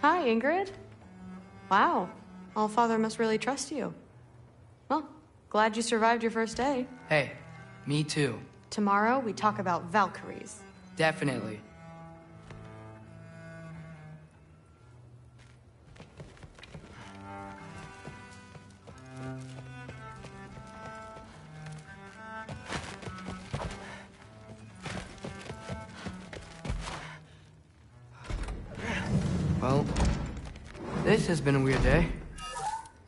Hi, Ingrid. Wow, Allfather must really trust you. Well, glad you survived your first day. Hey, me too. Tomorrow, we talk about Valkyries. Definitely. Well, this has been a weird day.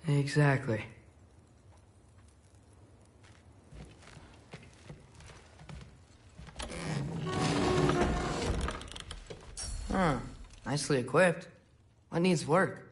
Exactly. Huh. Nicely equipped. What needs work?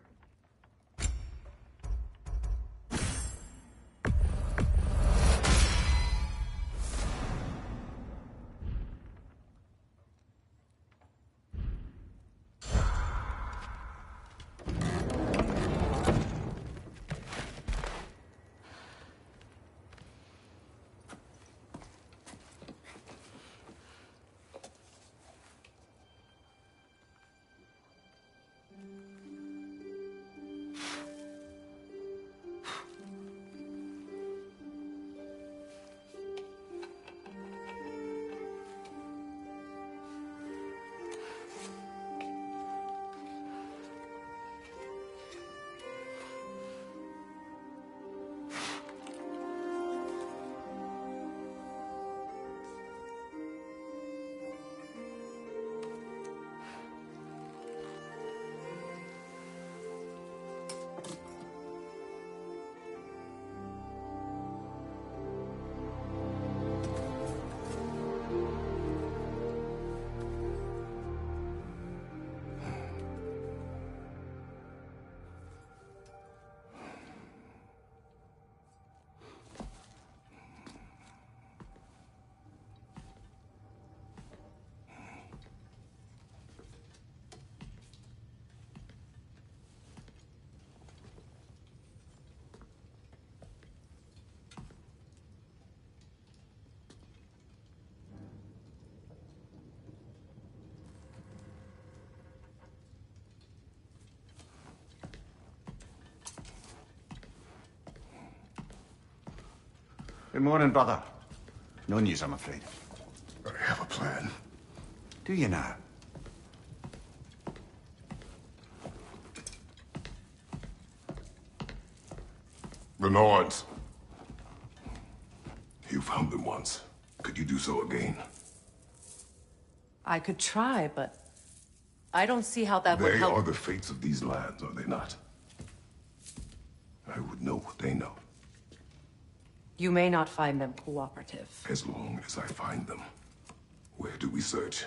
Good morning, brother. No news, I'm afraid. I have a plan. Do you now? The Norns. You found them once. Could you do so again? I could try, but I don't see how that would help. They are the fates of these lands, are they not? I would know what they know. You may not find them cooperative. As long as I find them. Where do we search?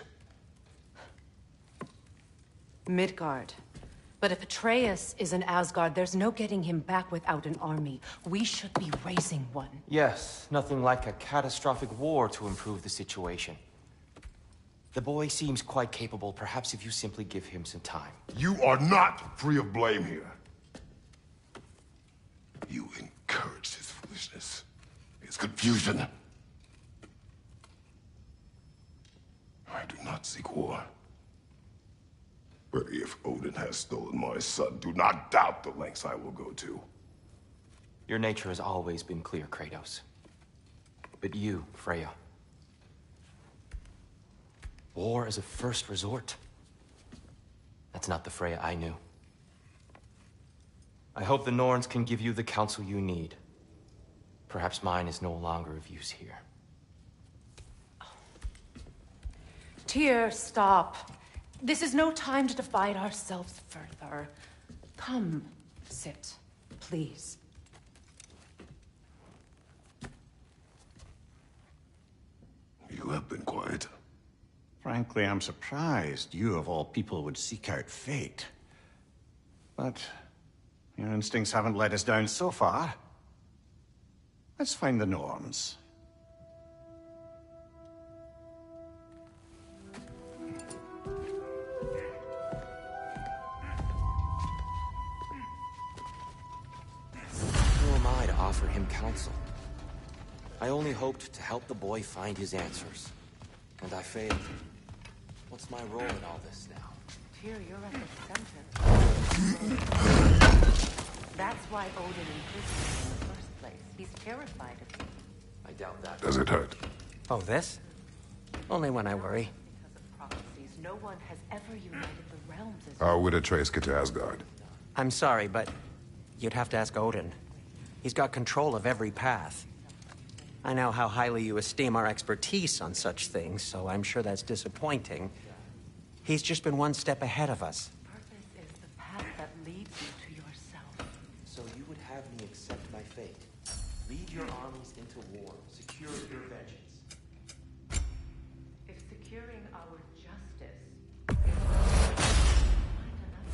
Midgard. But if Atreus is in Asgard, there's no getting him back without an army. We should be raising one. Yes, nothing like a catastrophic war to improve the situation. The boy seems quite capable. Perhaps if you simply give him some time. You are not free of blame here. You encouraged his foolishness. His confusion. I do not seek war. But if Odin has stolen my son, do not doubt the lengths I will go to. Your nature has always been clear, Kratos. But you, Freya. War is a first resort. That's not the Freya I knew. I hope the Norns can give you the counsel you need. Perhaps mine is no longer of use here. Tyr, stop. This is no time to divide ourselves further. Come, sit, please. You have been quiet. Frankly, I'm surprised you, of all people, would seek out fate. But your instincts haven't let us down so far. Let's find the Norns. Who am I to offer him counsel? I only hoped to help the boy find his answers. And I failed. What's my role in all this now? Tyr, you're at the center. That's why Odin imprisoned you in the first place. He's terrified of you. I doubt that. Does it hurt? Oh, this? Only when I worry. Because of prophecies, no one has ever united the realms as How would Atreus get to Asgard? I'm sorry, but you'd have to ask Odin. He's got control of every path. I know how highly you esteem our expertise on such things, so I'm sure that's disappointing. He's just been one step ahead of us. Purpose is the path that leads you to yourself. So you would have me accept my fate. Lead your armies into war. Secure your vengeance. If securing our justice is find another.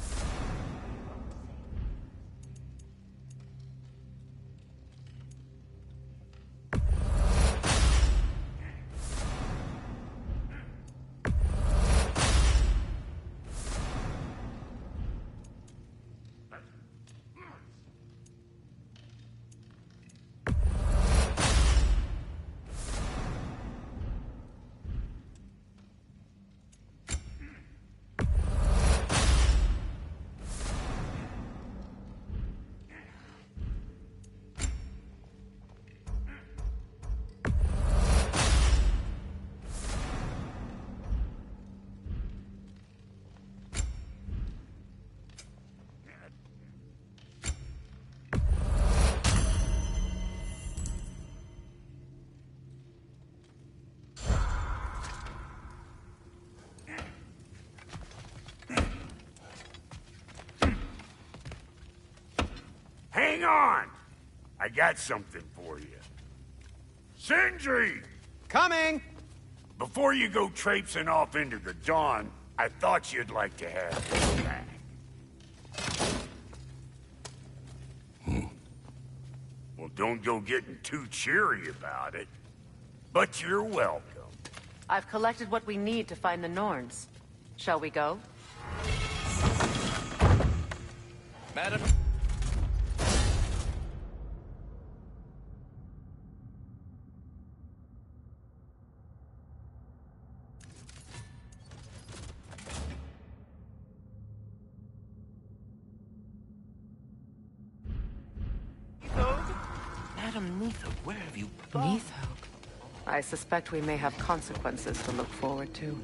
Hang on! I got something for you. Sindri! Coming! Before you go traipsing off into the dawn, I thought you'd like to have this back. Well, don't go getting too cheery about it. But you're welcome. I've collected what we need to find the Norns. Shall we go? Madam. Madam Neither, where have you gone? Neitho. I suspect we may have consequences to look forward to.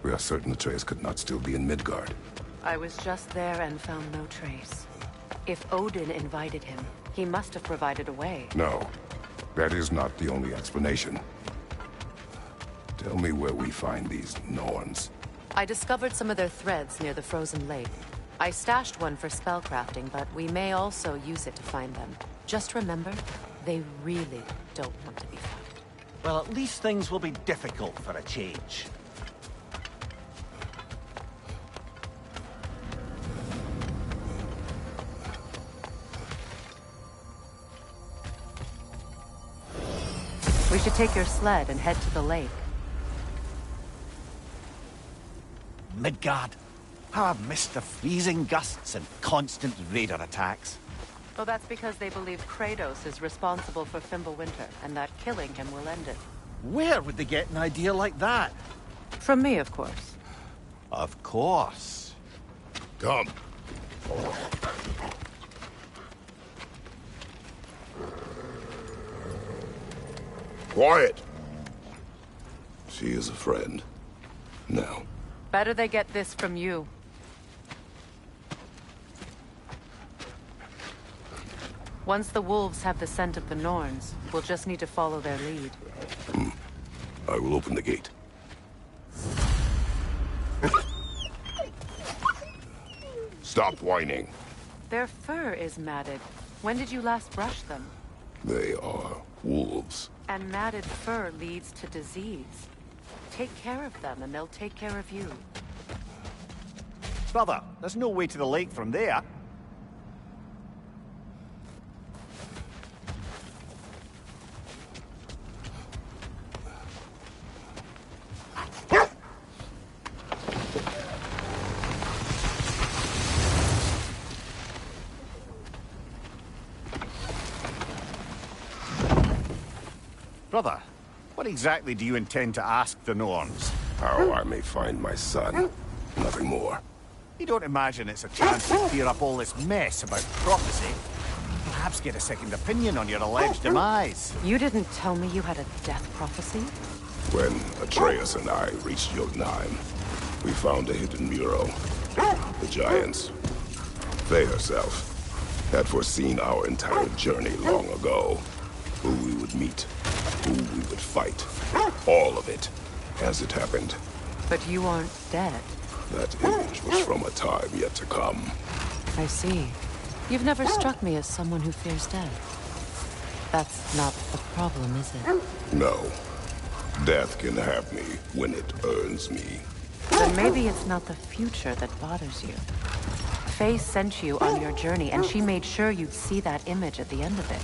We are certain Atreus could not still be in Midgard. I was just there and found no trace. If Odin invited him, he must have provided a way. No, that is not the only explanation. Tell me where we find these Norns. I discovered some of their threads near the frozen lake. I stashed one for spellcrafting, but we may also use it to find them. Just remember, they really don't want to be found. Well, at least things will be difficult for a change. We should take your sled and head to the lake. Midgard. How I've missed the freezing gusts and constant raider attacks. Well, that's because they believe Kratos is responsible for Fimbulwinter, and that killing him will end it. Where would they get an idea like that? From me, of course. Of course. Come. Quiet! She is a friend. Now. Better they get this from you. Once the wolves have the scent of the Norns, we'll just need to follow their lead. I will open the gate. Stop whining. Their fur is matted. When did you last brush them? They are wolves. And matted fur leads to disease. Take care of them, and they'll take care of you. Brother, there's no way to the lake from there. Brother, what exactly do you intend to ask the Norns? How I may find my son. Nothing more. You don't imagine it's a chance to clear up all this mess about prophecy? Perhaps get a second opinion on your alleged demise. You didn't tell me you had a death prophecy? When Atreus and I reached Jotunheim, we found a hidden mural. The Giants, they herself, had foreseen our entire journey long ago. Who we would meet, who we would fight. All of it, as it happened. But you aren't dead. That image was from a time yet to come. I see. You've never struck me as someone who fears death. That's not the problem, is it? No. Death can have me when it earns me. Then maybe it's not the future that bothers you. Faye sent you on your journey, and she made sure you'd see that image at the end of it.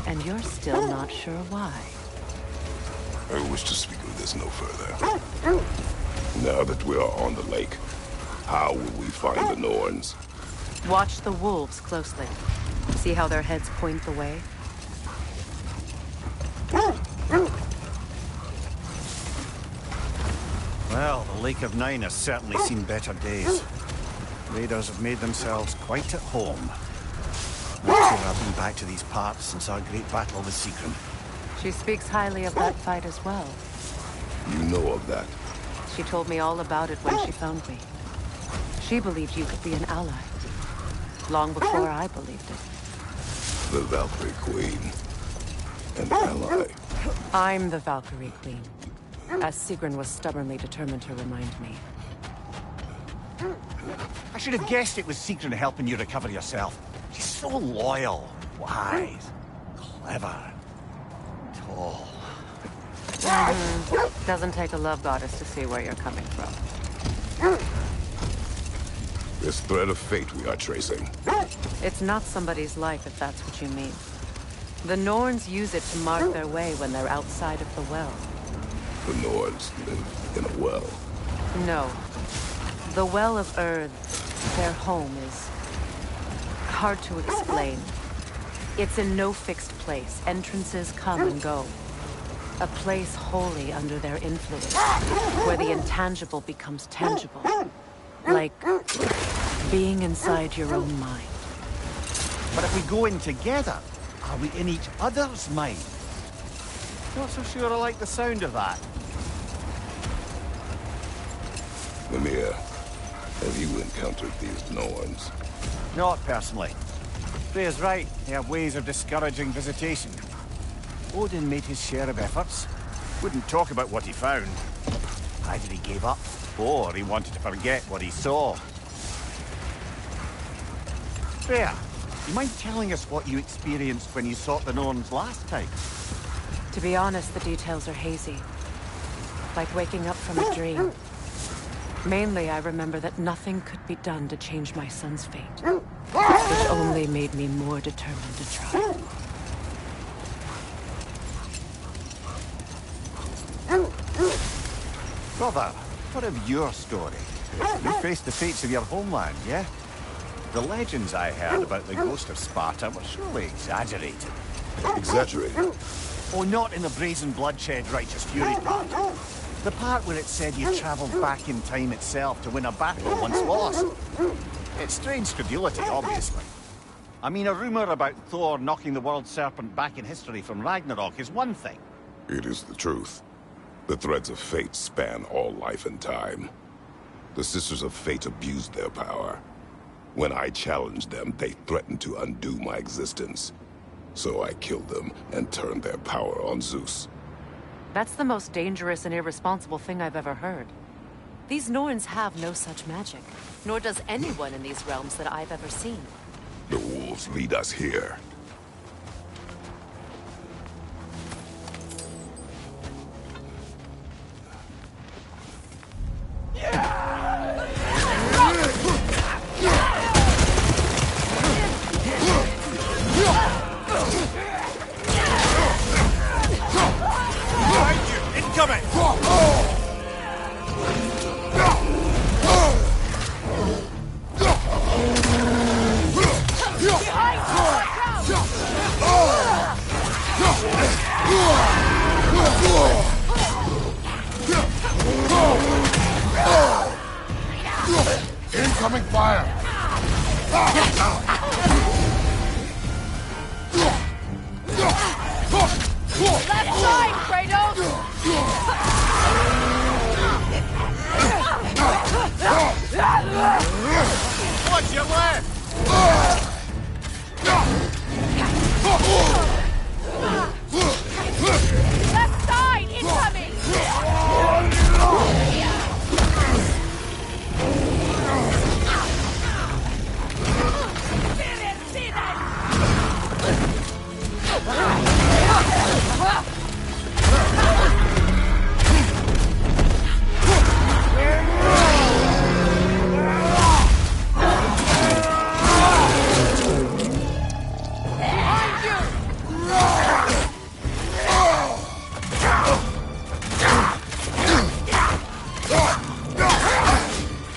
And you're still not sure why. I wish to speak of this no further. Now that we are on the lake, how will we find the Norns? Watch the wolves closely. See how their heads point the way? Well, the Lake of Nine has certainly seen better days. Raiders have made themselves quite at home. Not sure I've been back to these parts since our great battle with Sigrun. She speaks highly of that fight as well. You know of that. She told me all about it when she found me. She believed you could be an ally. Long before I believed it. The Valkyrie Queen. An ally. I'm the Valkyrie Queen. As Sigrun was stubbornly determined to remind me. I should have guessed it was Sigrun helping you recover yourself. She's so loyal, wise, clever, tall. Doesn't take a love goddess to see where you're coming from. This thread of fate we are tracing. It's not somebody's life, if that's what you mean. The Norns use it to mark their way when they're outside of the well. The Nords live in a well. No. The Well of Earth, their home, is hard to explain. It's in no fixed place. Entrances come and go. A place wholly under their influence, where the intangible becomes tangible. Like being inside your own mind. But if we go in together, are we in each other's mind? Not so sure I like the sound of that. Mimir, have you encountered these Norns? Not personally. Freya's right. They have ways of discouraging visitation. Odin made his share of efforts. Wouldn't talk about what he found. Either he gave up, or he wanted to forget what he saw. Freya, you mind telling us what you experienced when you sought the Norns last time? To be honest, the details are hazy. Like waking up from a dream. Mainly, I remember that nothing could be done to change my son's fate. Which only made me more determined to try. Brother, what of your story? You faced the fates of your homeland, yeah? The legends I heard about the ghost of Sparta were surely exaggerated. Exaggerated? Oh, not in the brazen bloodshed righteous fury part. The part where it said you travelled back in time itself to win a battle once lost. It's strange credulity, obviously. I mean, a rumour about Thor knocking the world serpent back in history from Ragnarok is one thing. It is the truth. The threads of fate span all life and time. The Sisters of Fate abused their power. When I challenged them, they threatened to undo my existence. So I killed them and turned their power on Zeus. That's the most dangerous and irresponsible thing I've ever heard. These Norns have no such magic, nor does anyone in these realms that I've ever seen. The wolves lead us here. Behind you! Incoming fire! Left side, Kratos! Watch your left! Left side, incoming!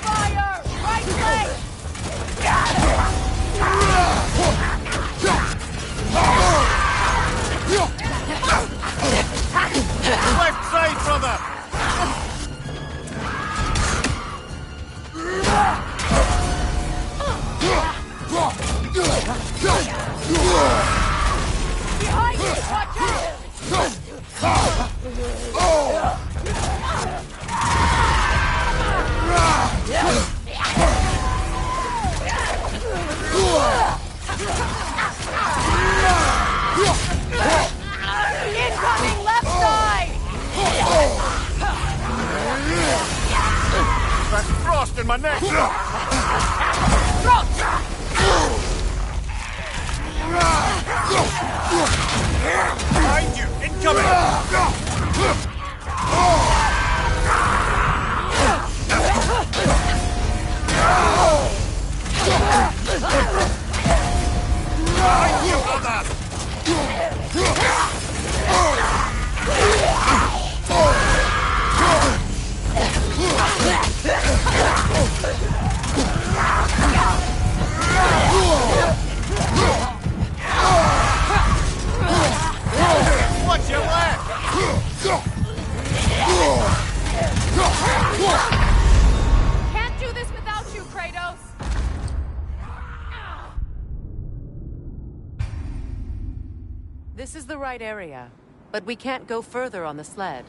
Fire! Right leg! Left side, brother! Behind you! Watch out! Incoming left side! That's frost in my neck! Behind you! Incoming! Behind you, brother! Watch your left! Can't do this without you, Kratos! This is the right area, but we can't go further on the sled.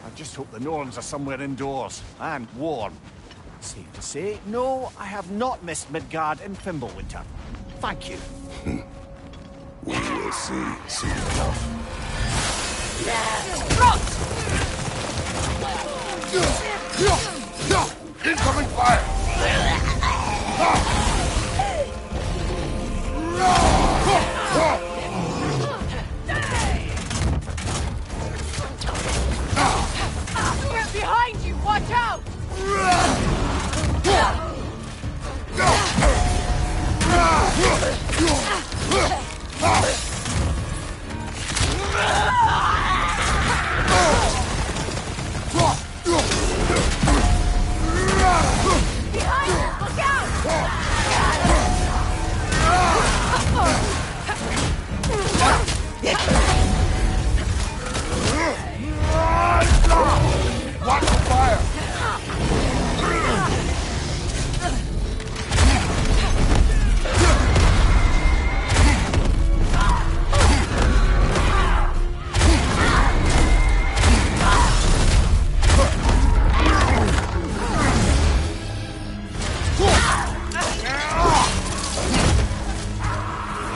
I just hope the Norns are somewhere indoors and warm. Safe to say, no, I have not missed Midgard in Fimbulwinter. Thank you. We will see soon enough. Incoming fire! Behind you! Watch out! Behind you! Look out! Watch the fire!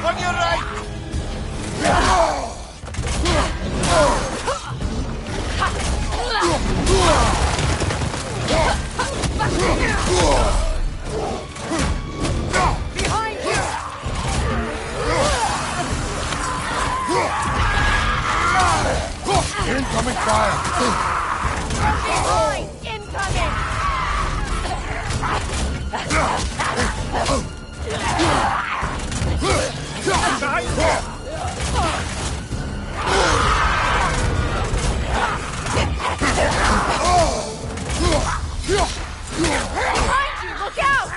On your right! Behind you! Incoming fire! From behind! Incoming! Behind you! Look out!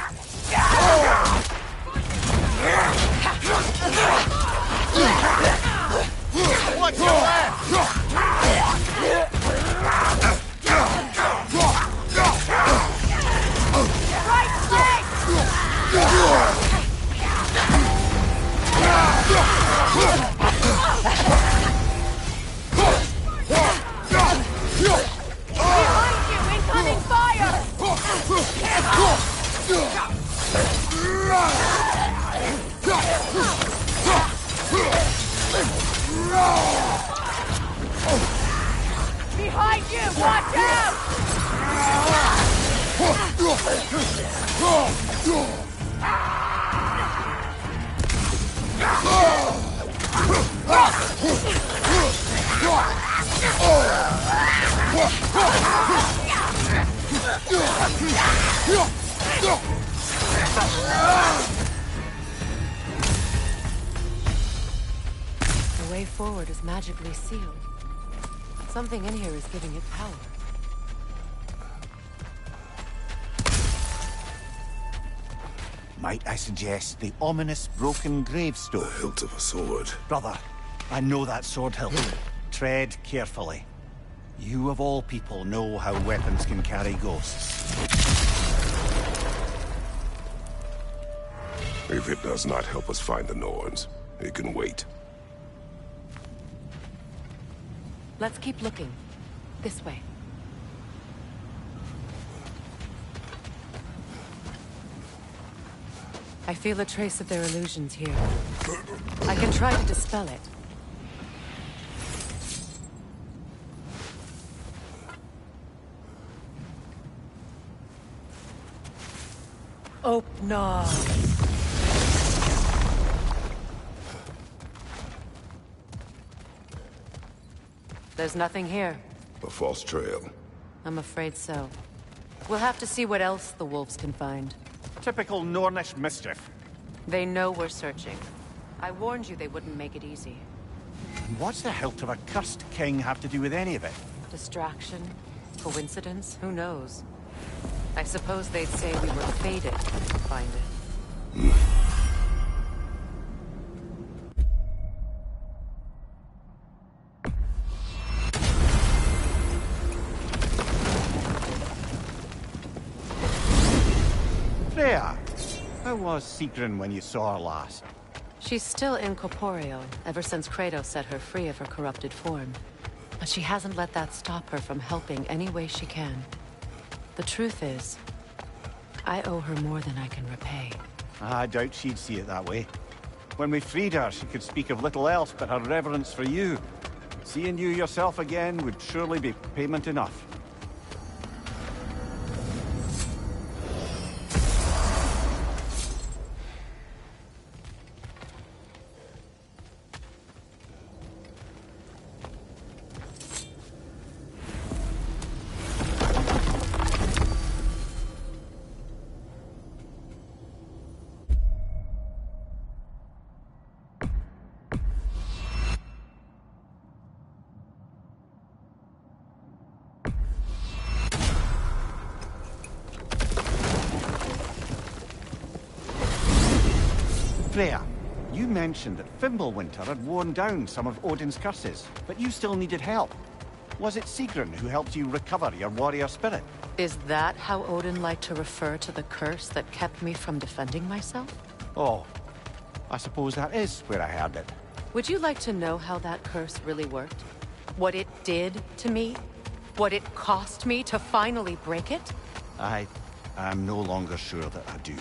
Watch your left! Behind you! Incoming fire! Behind you! Watch out! The way forward is magically sealed. Something in here is giving it power. Might I suggest the ominous broken gravestone? The hilt of a sword. Brother, I know that sword hilt. Tread carefully. You of all people know how weapons can carry ghosts. If it does not help us find the Norns, it can wait. Let's keep looking. This way. I feel a trace of their illusions here. I can try to dispel it. Oh, no. There's nothing here. A false trail. I'm afraid so. We'll have to see what else the wolves can find. Typical Nornish mischief. They know we're searching. I warned you they wouldn't make it easy. What's the hilt of a cursed king have to do with any of it? Distraction? Coincidence? Who knows? I suppose they'd say we were fated to find it. Freya, how was Sigrun when you saw her last? She's still incorporeal, ever since Kratos set her free of her corrupted form. But she hasn't let that stop her from helping any way she can. The truth is, I owe her more than I can repay. I doubt she'd see it that way. When we freed her, she could speak of little else but her reverence for you. Seeing you yourself again would surely be payment enough. Freya, you mentioned that Fimbulwinter had worn down some of Odin's curses, but you still needed help. Was it Sigrun who helped you recover your warrior spirit? Is that how Odin liked to refer to the curse that kept me from defending myself? Oh, I suppose that is where I heard it. Would you like to know how that curse really worked? What it did to me? What it cost me to finally break it? I'm no longer sure that I do.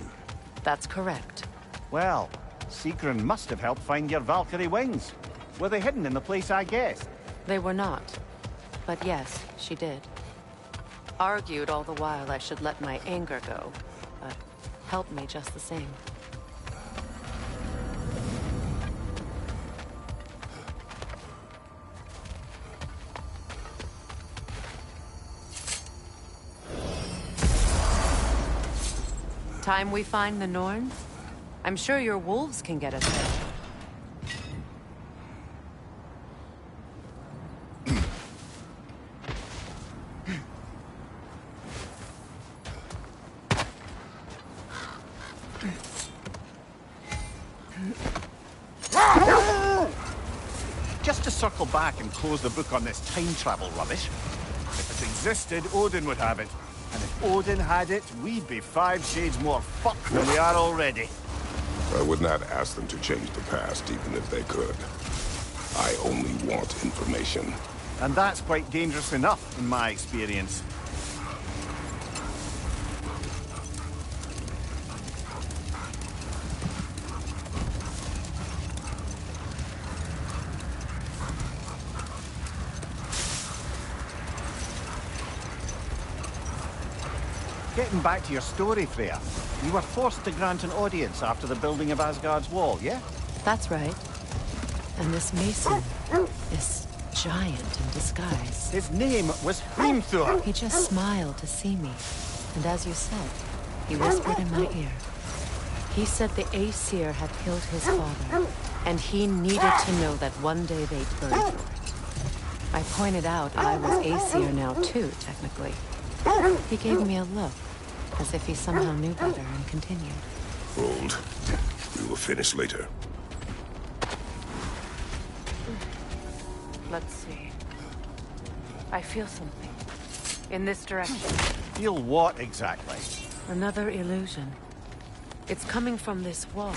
That's correct. Well, Sigrun must have helped find your Valkyrie wings. Were they hidden in the place I guessed? They were not. But yes, she did. Argued all the while I should let my anger go, but helped me just the same. Time we find the Norns? I'm sure your wolves can get us there. just to circle back and close the book on this time travel rubbish. If it existed, Odin would have it. And if Odin had it, we'd be 5 shades more fucked than we are already. I would not ask them to change the past, even if they could. I only want information. And that's quite dangerous enough, in my experience. Getting back to your story, Freya. You were forced to grant an audience after the building of Asgard's wall, yeah? That's right. And this mason, this giant in disguise. His name was Hrimthur. He just smiled to see me. And as you said, he whispered in my ear. He said the Aesir had killed his father, and he needed to know that one day they'd burn for it. I pointed out I was Aesir now too, technically. He gave me a look, as if he somehow knew better, and continued. Hold. We will finish later. Let's see. I feel something. In this direction. Feel what exactly? Another illusion. It's coming from this wall.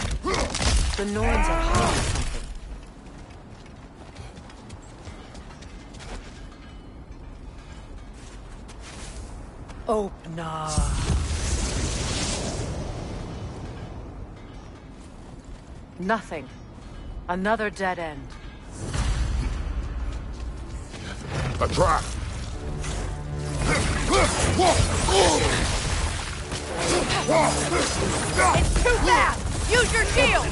The Norns are hiding something. Opener. Nothing. Another dead end. A trap! It's too fast! Use your shield!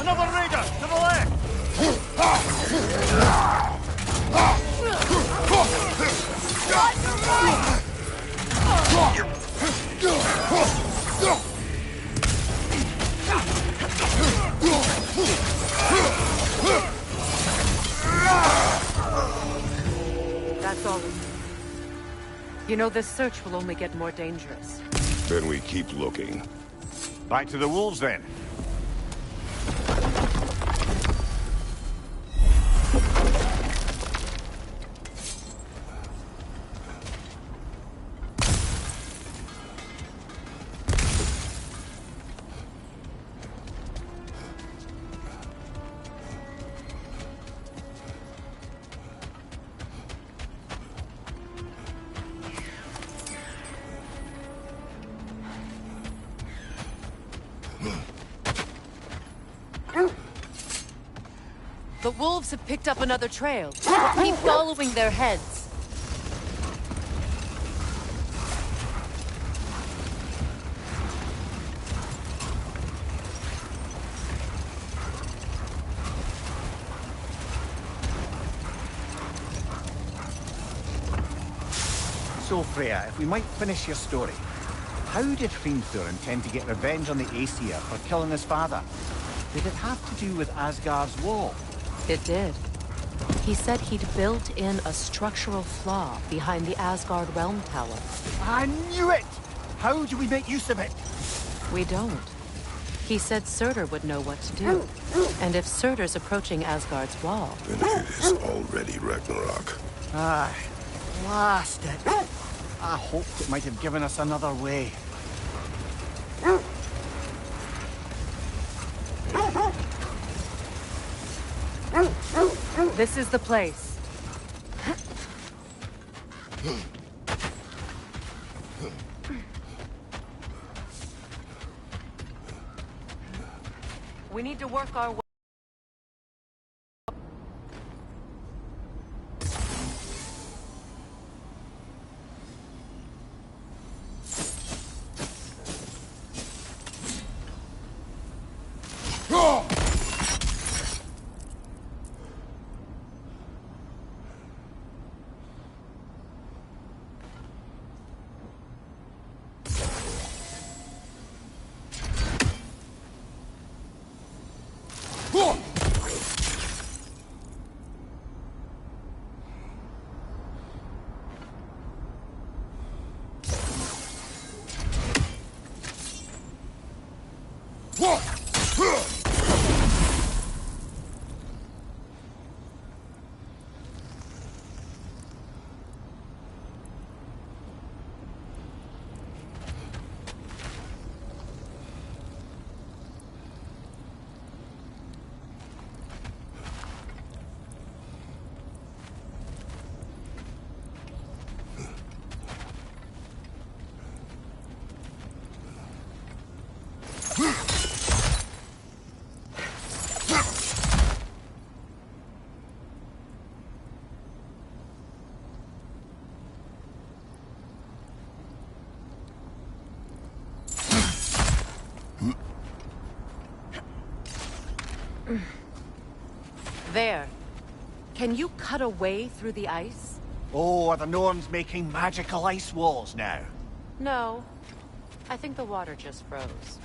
Another raider! To the left! That's all. You know, this search will only get more dangerous. Then we keep looking. Back to the wolves, then. The wolves have picked up another trail. We'll keep following their heads. So, Freya, if we might finish your story. How did Hrimthur intend to get revenge on the Aesir for killing his father? Did it have to do with Asgard's wall? It did. He said he'd built in a structural flaw behind the Asgard Realm Tower. I knew it! How do we make use of it? We don't. He said Surtur would know what to do. And if Surtur's approaching Asgard's wall... Then it is already Ragnarok. Ah, blast it. I hoped it might have given us another way. This is the place. We need to work our way. There. Can you cut a way through the ice? Oh, are the Norns making magical ice walls now? No. I think the water just froze.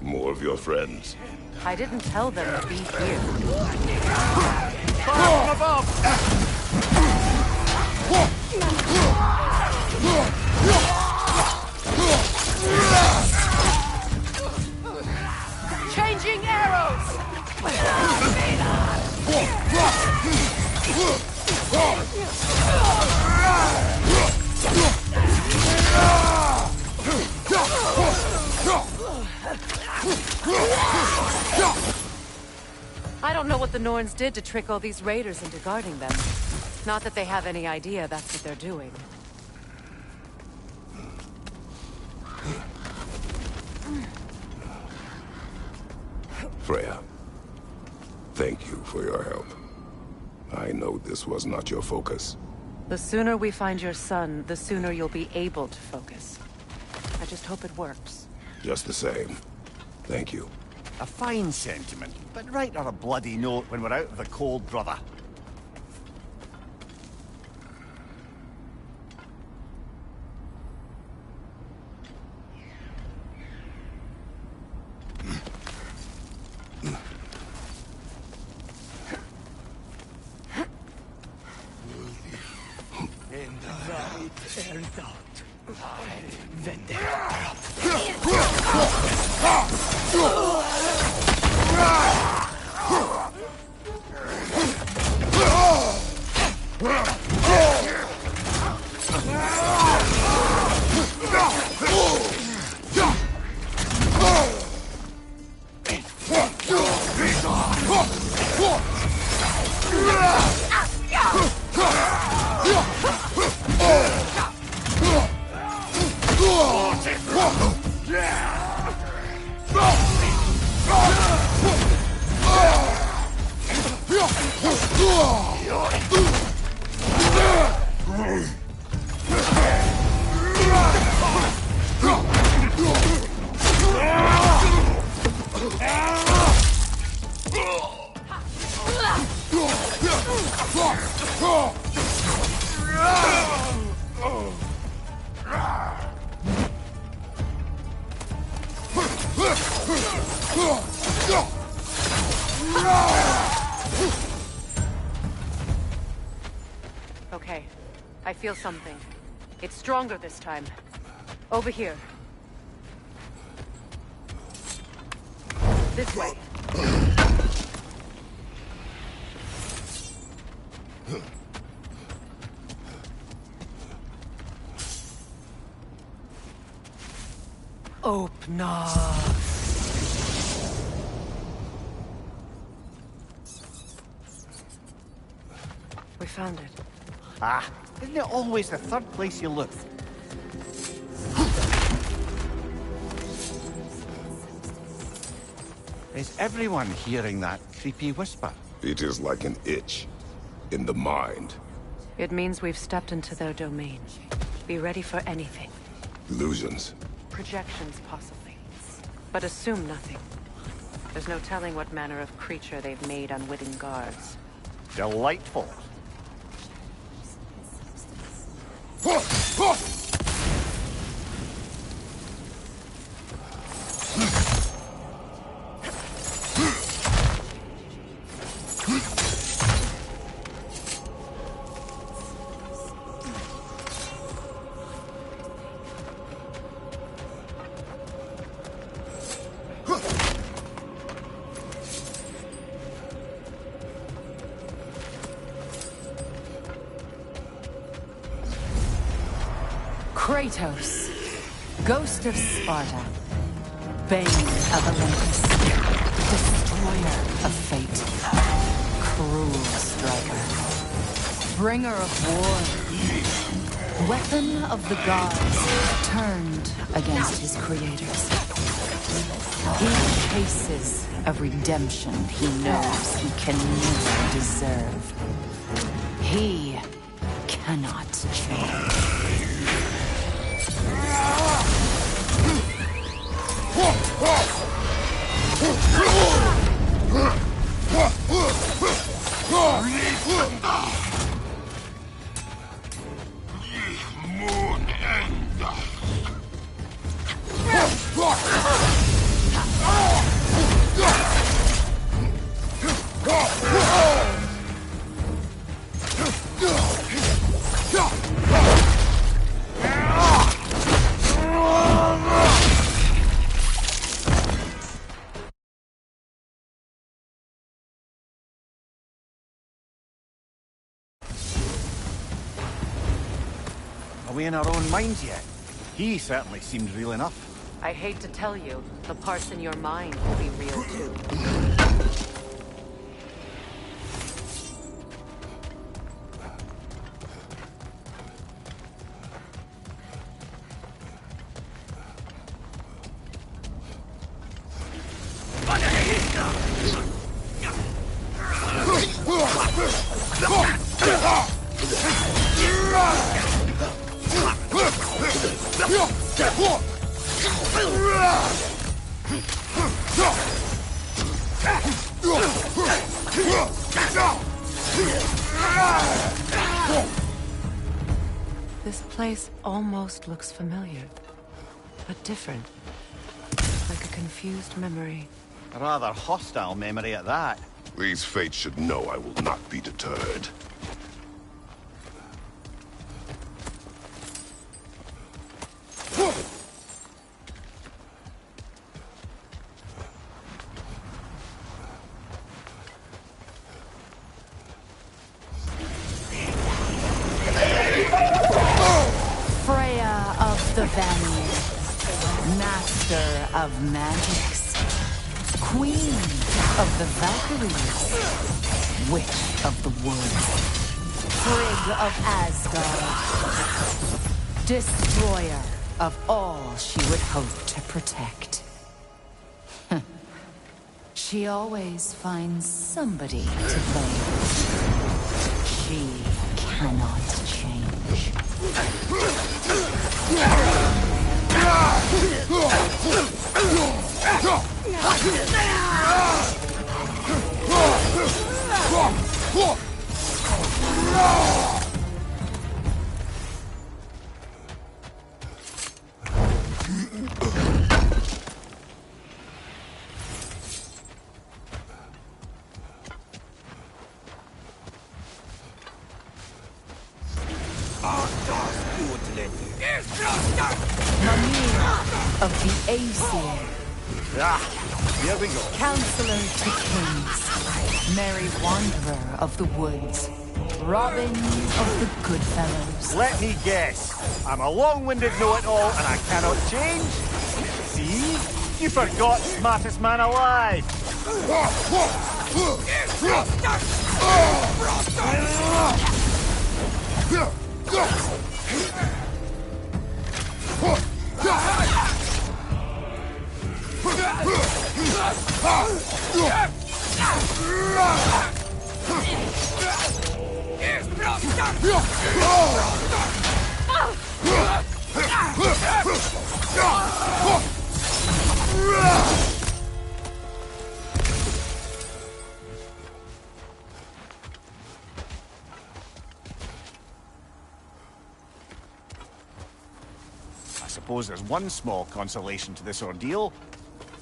More of your friends. I didn't tell them to be here. Fire from above! Changing arrows! I don't know what the Norns did to trick all these raiders into guarding them. Not that they have any idea that's what they're doing. Freya, thank you for your help. I know this was not your focus. The sooner we find your son, the sooner you'll be able to focus. I just hope it works. Just the same, thank you. A fine sentiment, but write her a bloody note when we're out of the cold, brother. Vendetta. Okay, I feel something. It's stronger this time. Over here. This way. Open up. We found it. Ah, isn't it always the third place you look? Is everyone hearing that creepy whisper? It is like an itch in the mind. It means we've stepped into their domain. Be ready for anything. Illusions. Projections, possibly. But assume nothing. There's no telling what manner of creature they've made unwitting guards. Delightful. Kratos, Ghost of Sparta, Bane of Olympus, Destroyer of Fate, Cruel Striker, Bringer of War, Weapon of the Gods, turned against his creators. He chases a redemption he knows he can never deserve. He cannot change. Are we in our own minds yet? He certainly seems real enough. I hate to tell you, the parts in your mind will be real too. This place almost looks familiar, but different. Like a confused memory. A rather hostile memory at that. These fates should know I will not be deterred. Master of magics. Queen of the Valkyries. Witch of the woods. Frigg of Asgard. Destroyer of all she would hope to protect. She always finds somebody to blame. She cannot change. Of the Aesir. Here we go. Counselor to kings. Merry wanderer of the woods. Robin of the Goodfellows. Let me guess. I'm a long-winded know-it-all and I cannot change? See? You forgot smartest man alive. I suppose there's one small consolation to this ordeal.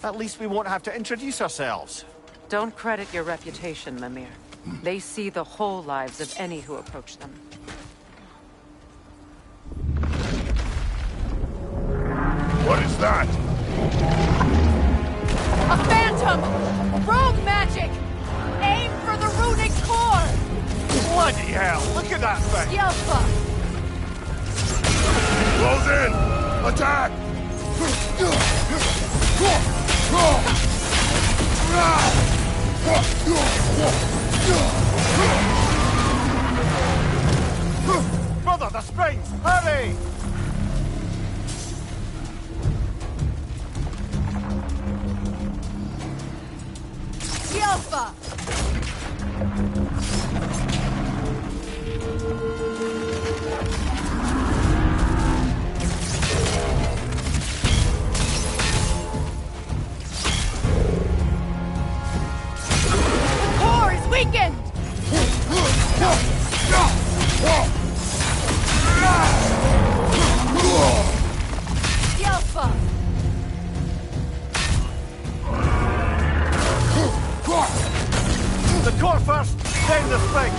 At least we won't have to introduce ourselves. Don't credit your reputation, Mimir. They see the whole lives of any who approach them. What is that? A phantom! Rogue magic! Aim for the runic core! Bloody hell, look at that thing! Yelpa! Close in! Attack! Brother, the springs! Hurry! Yelpa! The core is weakened! Yelpa! The core first, then the spring!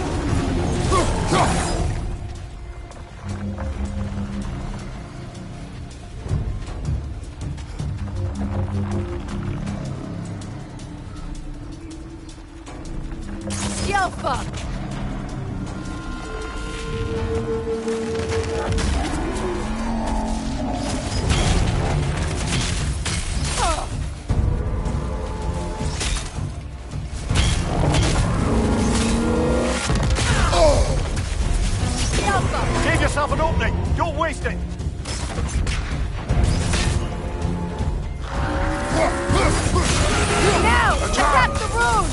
Yelpa! Save yourself an opening! Don't waste it! Now! Attack the rune!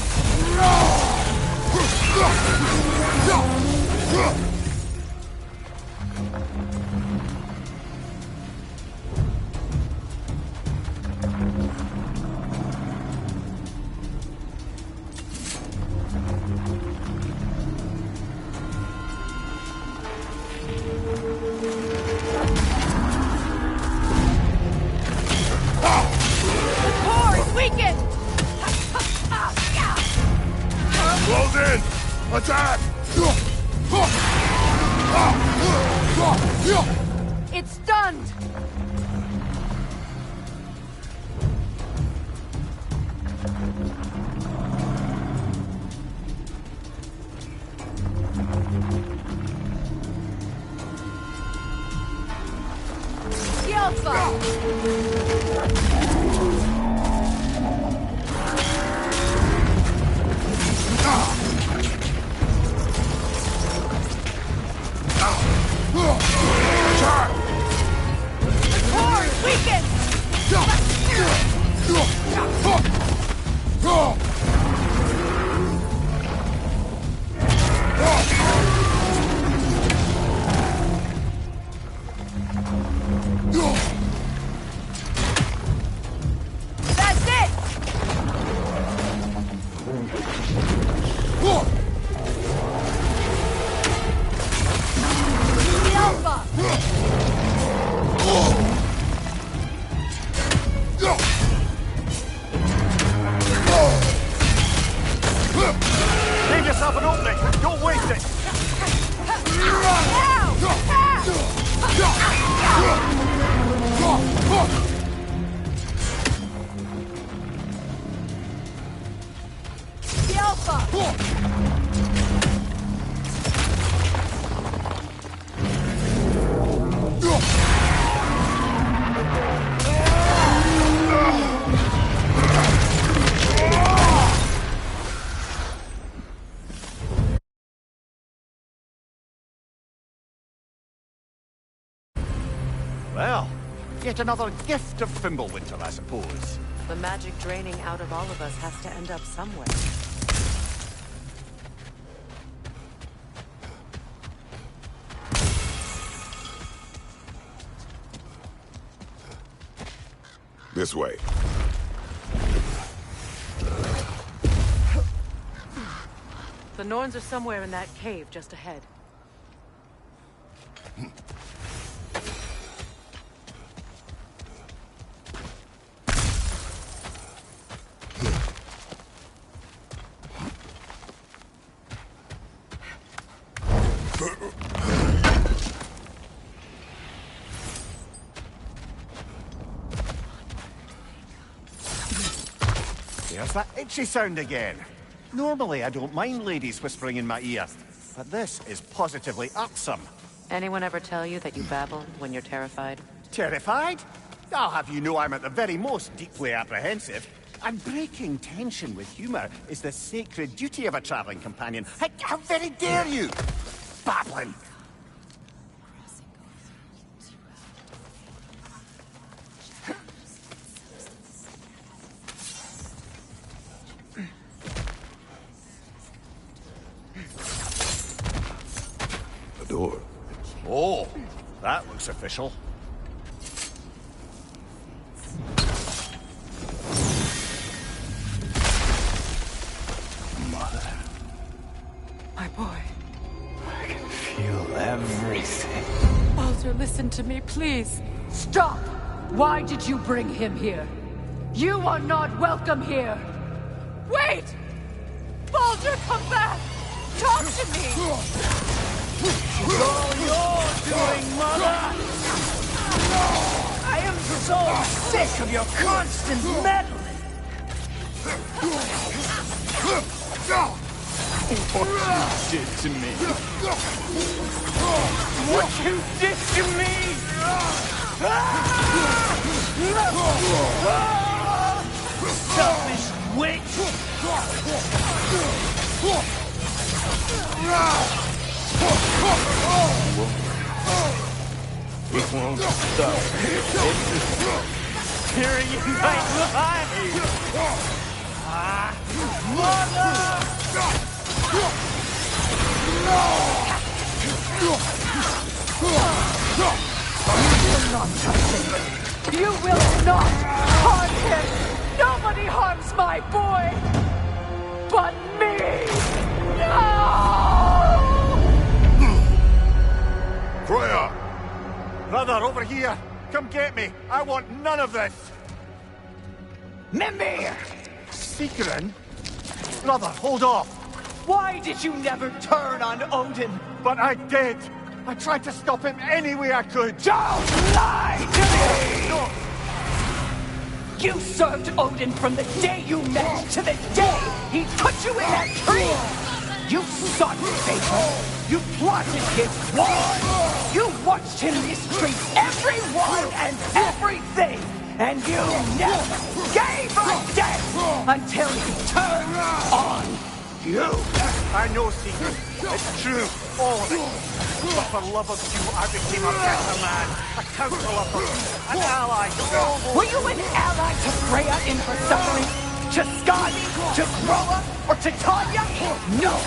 The core is weakened! Close in! Attack! It's stunned! Yelpa! Well, yet another gift of Fimbulwinter, I suppose. The magic draining out of all of us has to end up somewhere. This way. The Norns are somewhere in that cave just ahead. There's that itchy sound again. Normally, I don't mind ladies whispering in my ear, but this is positively irksome. Anyone ever tell you that you babble when you're terrified? Terrified? I'll have you know I'm at the very most deeply apprehensive. And breaking tension with humor is the sacred duty of a traveling companion. How very dare you! Babbling! The door. Oh, that looks official. My boy. I can feel everything. Baldur, listen to me, please. Stop! Why did you bring him here? You are not welcome here! Wait! Baldur, come back! Talk to me! It's all your doing, Mother! I am so sick of your constant meddling! What you did to me! What you did to me! Selfish witch! It won't stop. It's tearing in my life! Mother! You will not touch him! You will not harm him! Nobody harms my boy! But me! No! Freya! Brother, over here! Come get me! I want none of this! Mimir! Secret? Brother, hold off! Why did you never turn on Odin? But I did! I tried to stop him any way I could! Don't lie to me! No! You served Odin from the day you met to the day he put you in that tree! You sought favor! You plotted his war! You watched him mistreat everyone and everything! And you never gave a damn until he turned on you! I know, Secret. It's true. All of it. But for love of you, I became a better man. A counselor for you. An ally. Were you an ally to Freya in her suffering? To Skadi? To Groa? Or to Tanya? No!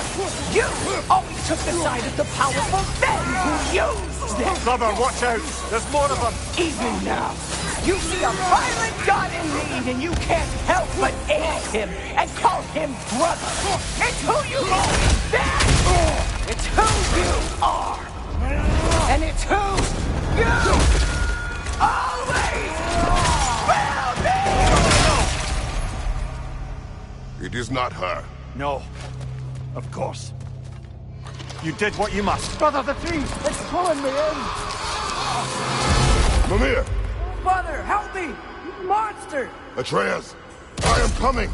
You always took the side of the powerful men who used them! Brother, watch out! There's more of them! Even now, you see a violent god in need and you can't help but aid him and call him brother! It's who you always been! It's who you are! And it's who you always will be! It is not her. No. Of course. You did what you must. Brother, the trees! It's pulling me in! Mimir! Mother, help me! Monster! Atreus! I am coming!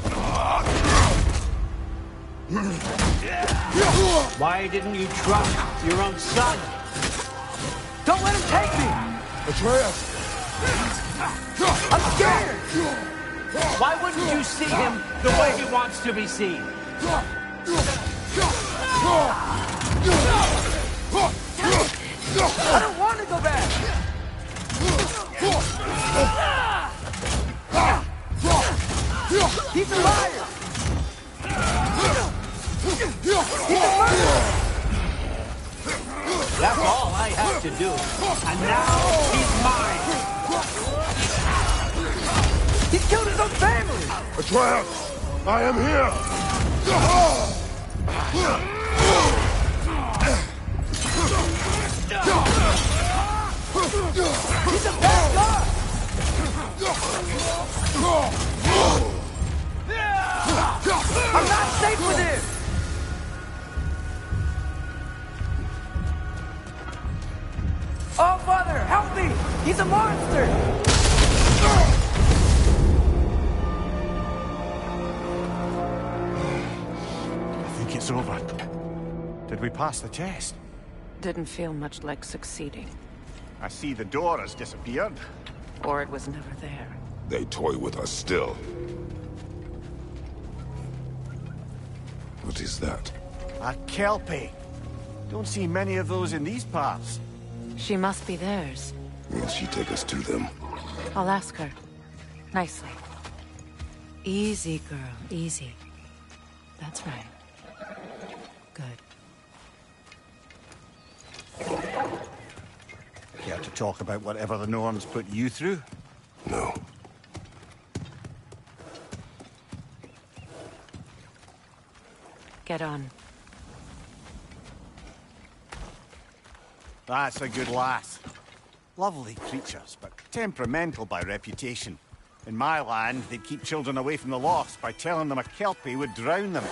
Why didn't you trust your own son? Don't let him take me! Atreus! I'm scared! Why wouldn't you see him the way he wants to be seen? I don't want to go back! He's a liar! He's a murderer! That's all I have to do. And now he's mine! He's killed his own family! Atreus! I am here! He's a bad guy! I'm not safe with him! Oh, Father, help me! He's a monster! I think it's over. Did we pass the test? Didn't feel much like succeeding. I see the door has disappeared. Or it was never there. They toy with us still. What is that? A Kelpie. Don't see many of those in these parts. She must be theirs. Will she take us to them? I'll ask her. Nicely. Easy, girl. Easy. That's right. Good. Care to talk about whatever the Norns put you through? No. Get on. That's a good lass. Lovely creatures, but temperamental by reputation. In my land, they'd keep children away from the lost by telling them a Kelpie would drown them.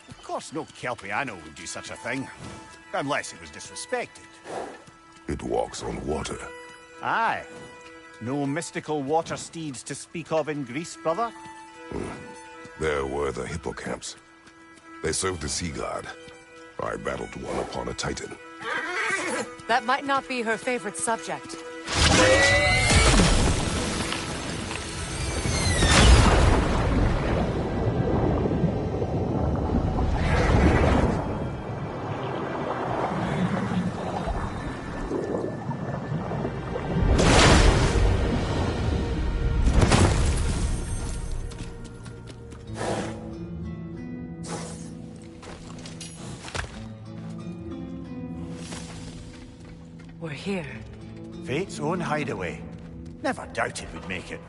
Of course, no Kelpie I know would do such a thing. Unless it was disrespected. It walks on water. Aye. No mystical water steeds to speak of in Greece, brother? There were the hippocamps. They served the sea god. I battled one upon a titan. That might not be her favorite subject. We're here. Fate's own hideaway. Never doubted we'd make it.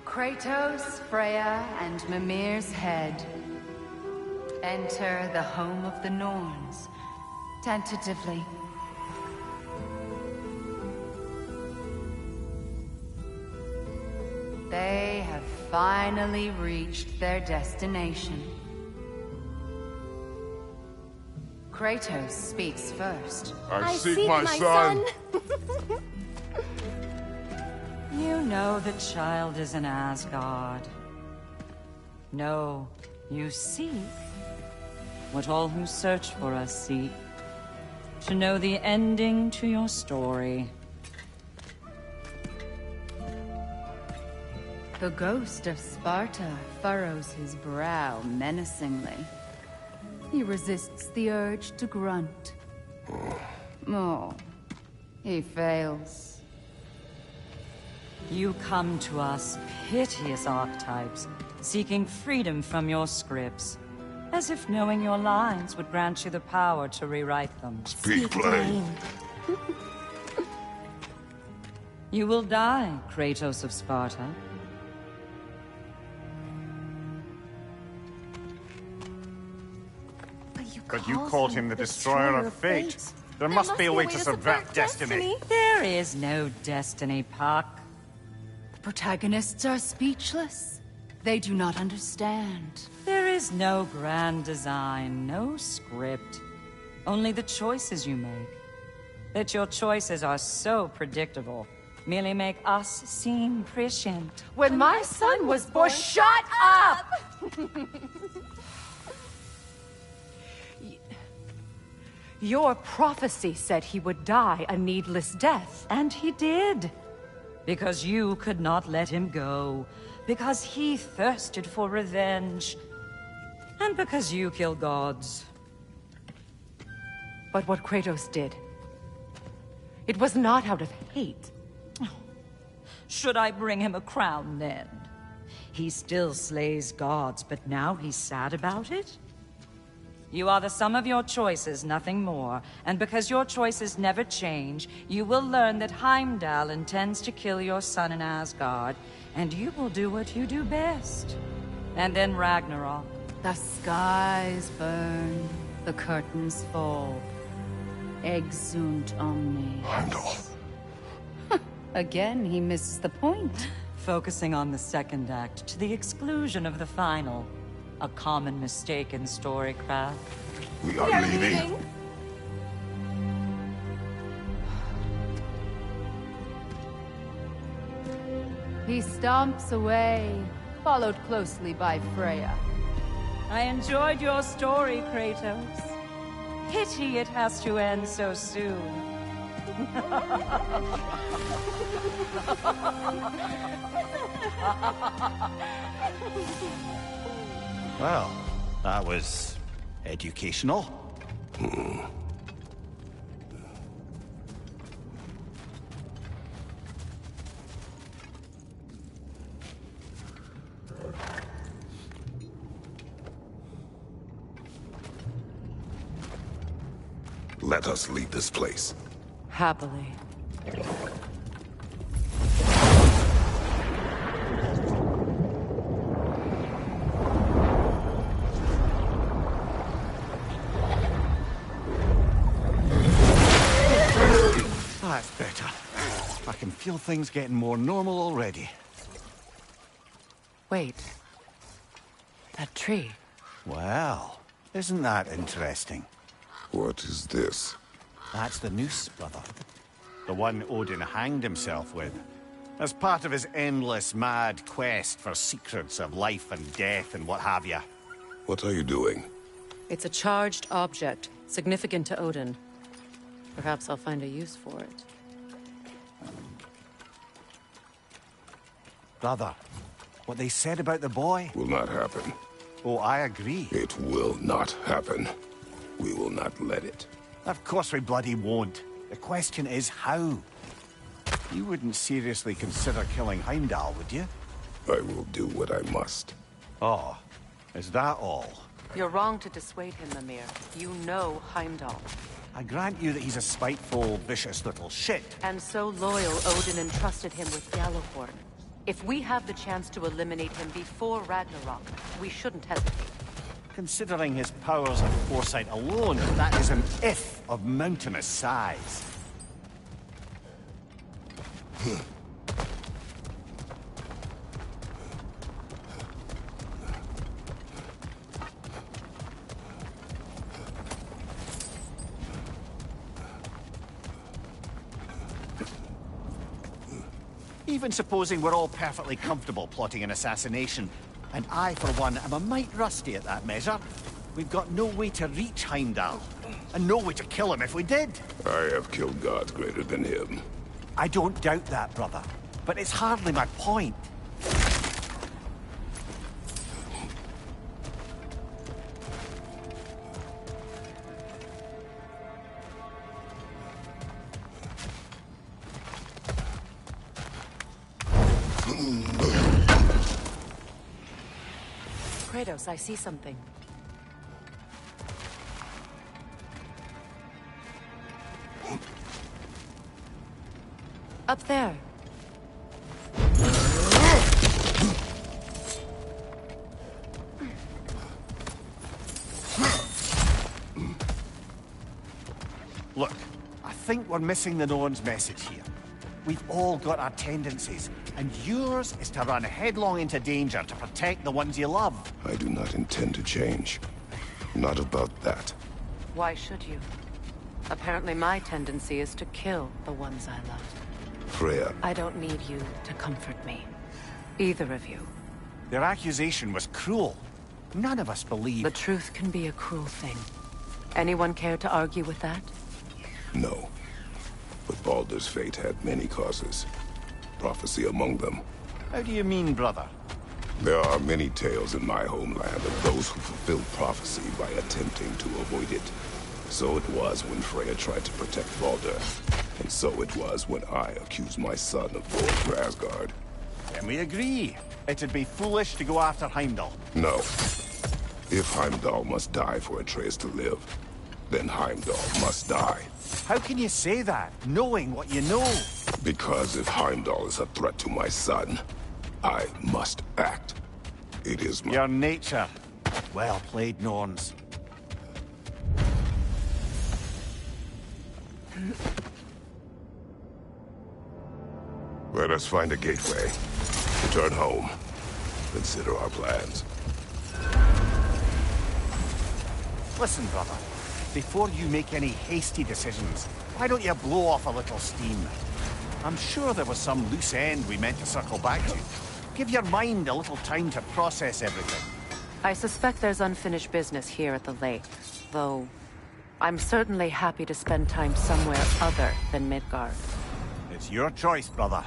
Kratos, Freya, and Mimir's head. Enter the home of the Norns. Tentatively. They have finally reached their destination. Kratos speaks first. I seek my son! You know the child is in Asgard. No, you seek what all who search for us seek. To know the ending to your story. The ghost of Sparta furrows his brow menacingly. He resists the urge to grunt. Oh, he fails. You come to us, piteous archetypes, seeking freedom from your scripts. As if knowing your lines would grant you the power to rewrite them. Speak plain. You will die, Kratos of Sparta. But you called him the destroyer of fate. There must be a way to subvert destiny. There is no destiny, Puck. The protagonists are speechless. They do not understand. There is no grand design, no script. Only the choices you make. that your choices are so predictable merely make us seem prescient. When my son was born, shut up! Your prophecy said he would die a needless death. And he did. Because you could not let him go. Because he thirsted for revenge. And because you kill gods. But what Kratos did, it was not out of hate. Should I bring him a crown then? He still slays gods, but now he's sad about it? You are the sum of your choices, nothing more. And because your choices never change, you will learn that Heimdall intends to kill your son in Asgard, and you will do what you do best. And then Ragnarok. The skies burn, the curtains fall. Exunt omne. Heimdall. Again, he misses the point. Focusing on the second act to the exclusion of the final. A common mistake in storycraft. We are leaving. He stomps away, followed closely by Freya. I enjoyed your story, Kratos. Pity it has to end so soon. Well, that was educational. Let us leave this place. Happily. That's better. I can feel things getting more normal already. Wait. That tree. Well, isn't that interesting? What is this? That's the noose, brother. The one Odin hanged himself with. As part of his endless, mad quest for secrets of life and death and what have you. What are you doing? It's a charged object, significant to Odin. Perhaps I'll find a use for it. Brother, what they said about the boy? Will not happen. Oh, I agree. It will not happen. We will not let it. Of course we bloody won't. The question is how. You wouldn't seriously consider killing Heimdall, would you? I will do what I must. Oh, is that all? You're wrong to dissuade him, Mimir. You know Heimdall. I grant you that he's a spiteful, vicious little shit. And so loyal, Odin entrusted him with Gjallarhorn. If we have the chance to eliminate him before Ragnarok, we shouldn't hesitate. Considering his powers and foresight alone, that is an if of mountainous size. Even supposing we're all perfectly comfortable plotting an assassination, and I, for one, am a mite rusty at that measure. We've got no way to reach Heimdall, and no way to kill him if we did. I have killed gods greater than him. I don't doubt that, brother, but it's hardly my point. Kratos, I see something. Up there. Look, I think we're missing the Norn's message here. We've all got our tendencies, and yours is to run headlong into danger to protect the ones you love. I do not intend to change. Not about that. Why should you? Apparently my tendency is to kill the ones I love. Freya, I don't need you to comfort me. Either of you. Their accusation was cruel. None of us believe... The truth can be a cruel thing. Anyone care to argue with that? no. But Baldur's fate had many causes. Prophecy among them. How do you mean, brother? There are many tales in my homeland of those who fulfilled prophecy by attempting to avoid it. So it was when Freya tried to protect Baldur. And so it was when I accused my son of War Asgard. Then we agree. It'd be foolish to go after Heimdall. No. If Heimdall must die for Atreus to live, then Heimdall must die. How can you say that, knowing what you know? Because if Heimdall is a threat to my son, I must act. It is my... Your nature. Well played, Norns. Let us find a gateway. Return home. Consider our plans. Listen, brother. Before you make any hasty decisions, why don't you blow off a little steam? I'm sure there was some loose end we meant to circle back to. Give your mind a little time to process everything. I suspect there's unfinished business here at the lake, though I'm certainly happy to spend time somewhere other than Midgard. It's your choice, brother.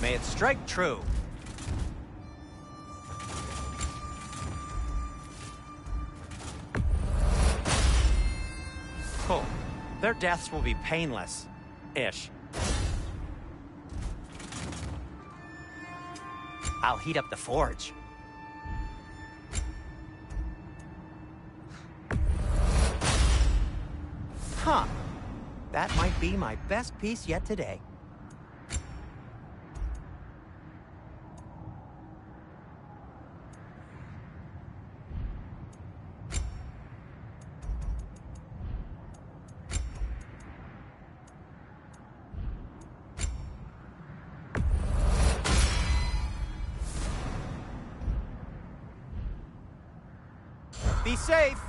May it strike true. Cool. Their deaths will be painless-ish. I'll heat up the forge. Huh. That might be my best piece yet today. Be safe!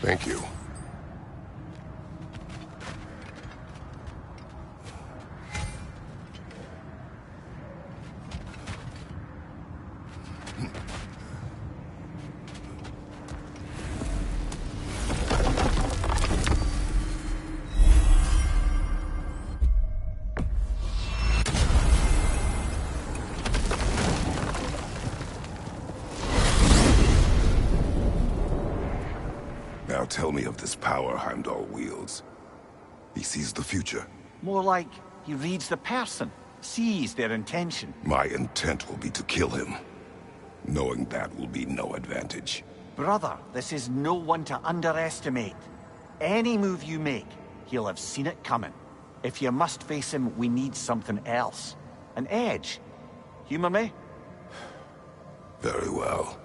Thank you. Now tell me of this power Heimdall wields. He sees the future. More like he reads the person, sees their intention. My intent will be to kill him. Knowing that will be no advantage. Brother, this is no one to underestimate. Any move you make, he'll have seen it coming. If you must face him, we need something else. An edge. Humor me? Very well.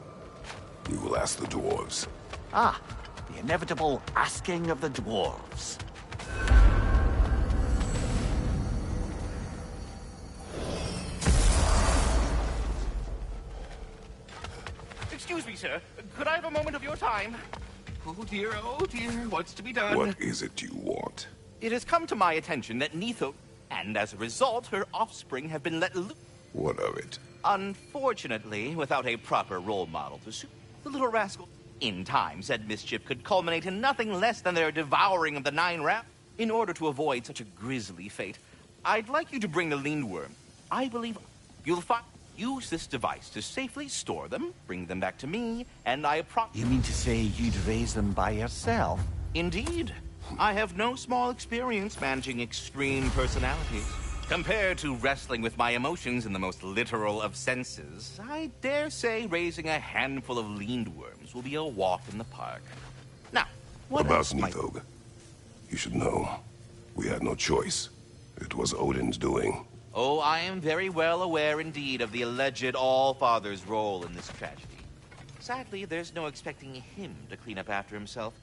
You will ask the dwarves. Ah, the inevitable asking of the dwarves. Excuse me, sir. Could I have a moment of your time? Oh dear, what's to be done? What is it you want? It has come to my attention that Neitho, and as a result, her offspring have been let loose. What of it? Unfortunately, without a proper role model to suit, the little rascal in time said mischief could culminate in nothing less than their devouring of the 9 rap. In order to avoid such a grisly fate, I'd like you to bring the Lindworm. I believe you'll find... Use this device to safely store them, bring them back to me, and I You mean to say you'd raise them by yourself? Indeed. I have no small experience managing extreme personalities. Compared to wrestling with my emotions in the most literal of senses, I dare say raising a handful of Lindworms will be a walk in the park. Now, what about else might... Nithog? You should know. We had no choice. It was Odin's doing. Oh, I am very well aware indeed of the alleged All-Father's role in this tragedy. Sadly, there's no expecting him to clean up after himself.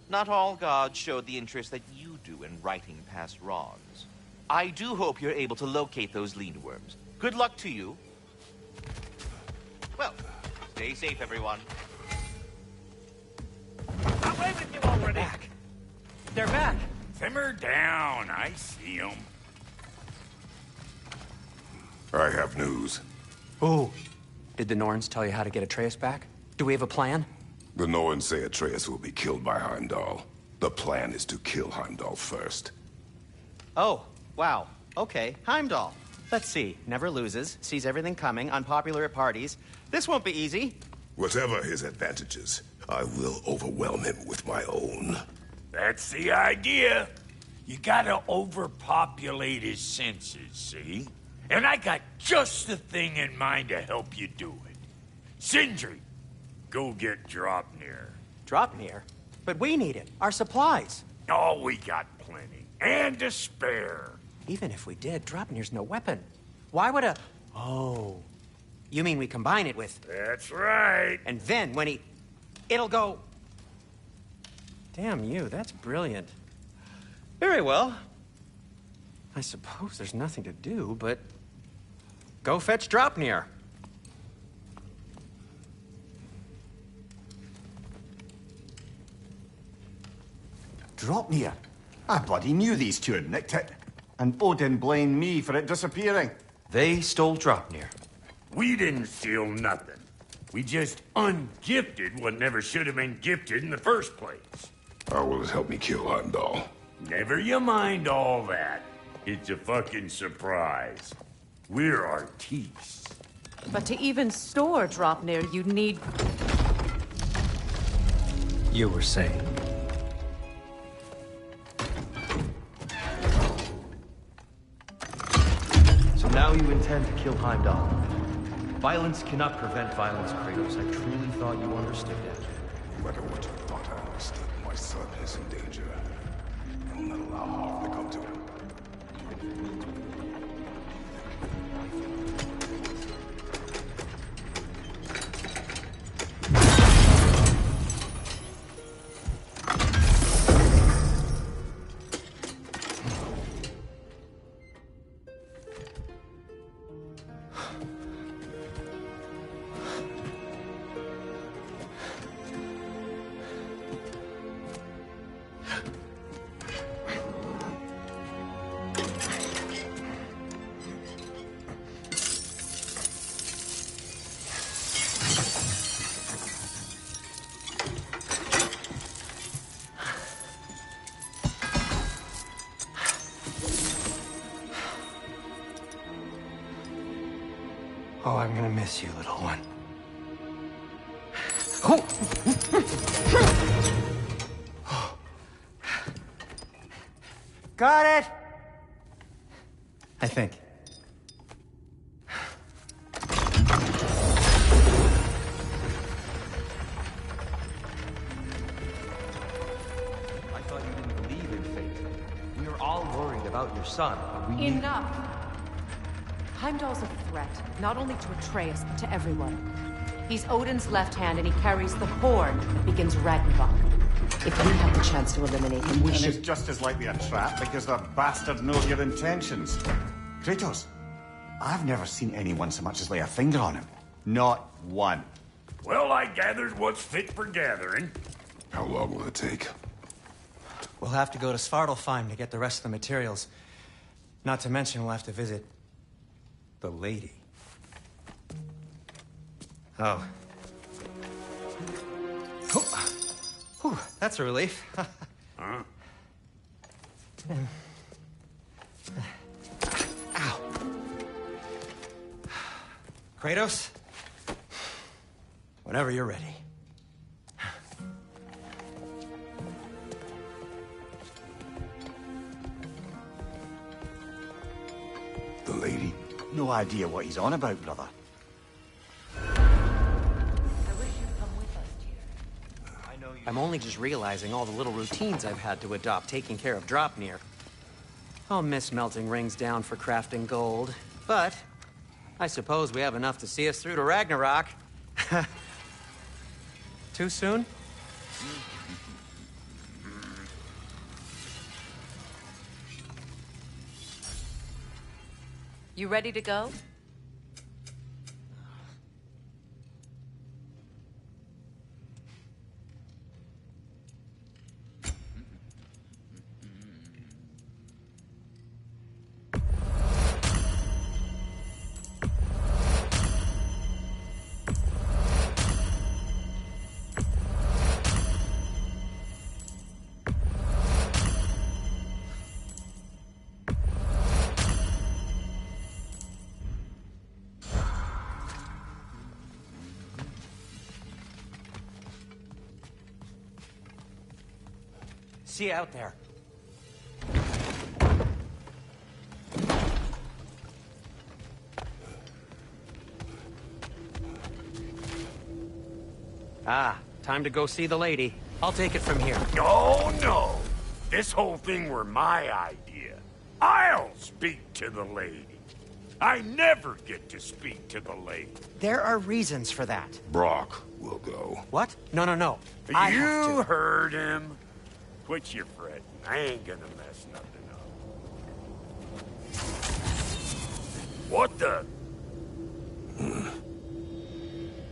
Not all gods showed the interest that you do in righting past wrongs. I do hope you're able to locate those lean worms. Good luck to you. Well, stay safe, everyone. Away with you already! Back. They're back! Simmer down, I see them. I have news. Ooh. Did the Norns tell you how to get Atreus back? Do we have a plan? The Norns say Atreus will be killed by Heimdall. The plan is to kill Heimdall first. Oh, wow. Okay, Heimdall. Let's see. Never loses, sees everything coming, unpopular at parties. This won't be easy. Whatever his advantages, I will overwhelm him with my own. That's the idea. You gotta overpopulate his senses, see? And I got just the thing in mind to help you do it. Sindri, go get Dropnir. Dropnir? But we need it. Our supplies. Oh, we got plenty. And to spare. Even if we did, Dropnir's no weapon. Why would a... Oh. You mean we combine it with... That's right. And then when he... It'll go... Damn you, that's brilliant. Very well. I suppose there's nothing to do, but... Go fetch Dropnir. Dropnir? I bloody knew these two had nicked it. And Odin blamed me for it disappearing. They stole Dropnir. We didn't steal nothing. We just ungifted what never should have been gifted in the first place. How will it help me kill Heimdall? Never you mind all that. It's a fucking surprise. We're artistes. But to even store Dropnir, you'd need... You were saying? So now you intend to kill Heimdall. Violence cannot prevent violence, Kratos. I truly thought you understood that. No matter what you thought I understood, my son is in danger. I will not allow harm to come to him. Oh, I'm gonna miss you, little one. Oh. Got it! I think. I thought you didn't believe in fate. We were all worried about your son, but we... Enough! Heimdall's a threat, not only to Atreus, but to everyone. He's Odin's left hand, and he carries the horn that begins Ragnarok. If we have the chance to eliminate him, we and should... it's just as likely a trap because the bastard knows your intentions. Kratos, I've never seen anyone so much as lay a finger on him. Not one. Well, I gathered what's fit for gathering. How long will it take? We'll have to go to Svartalfheim to get the rest of the materials. Not to mention we'll have to visit... the lady. Oh. Whew, that's a relief. Huh? Ow. Kratos? Whenever you're ready. The lady? No idea what he's on about, brother. I'm only just realizing all the little routines I've had to adopt taking care of Dropnir. I'll miss melting rings down for crafting gold, but I suppose we have enough to see us through to Ragnarok. Too soon? You ready to go? See you out there. Ah, time to go see the lady. I'll take it from here. No, no. This whole thing were my idea. I'll speak to the lady. I never get to speak to the lady. There are reasons for that. Brock will go. What? No, no, no. I have You to. heard him. Quit your fretting. I ain't gonna mess nothing up. What the?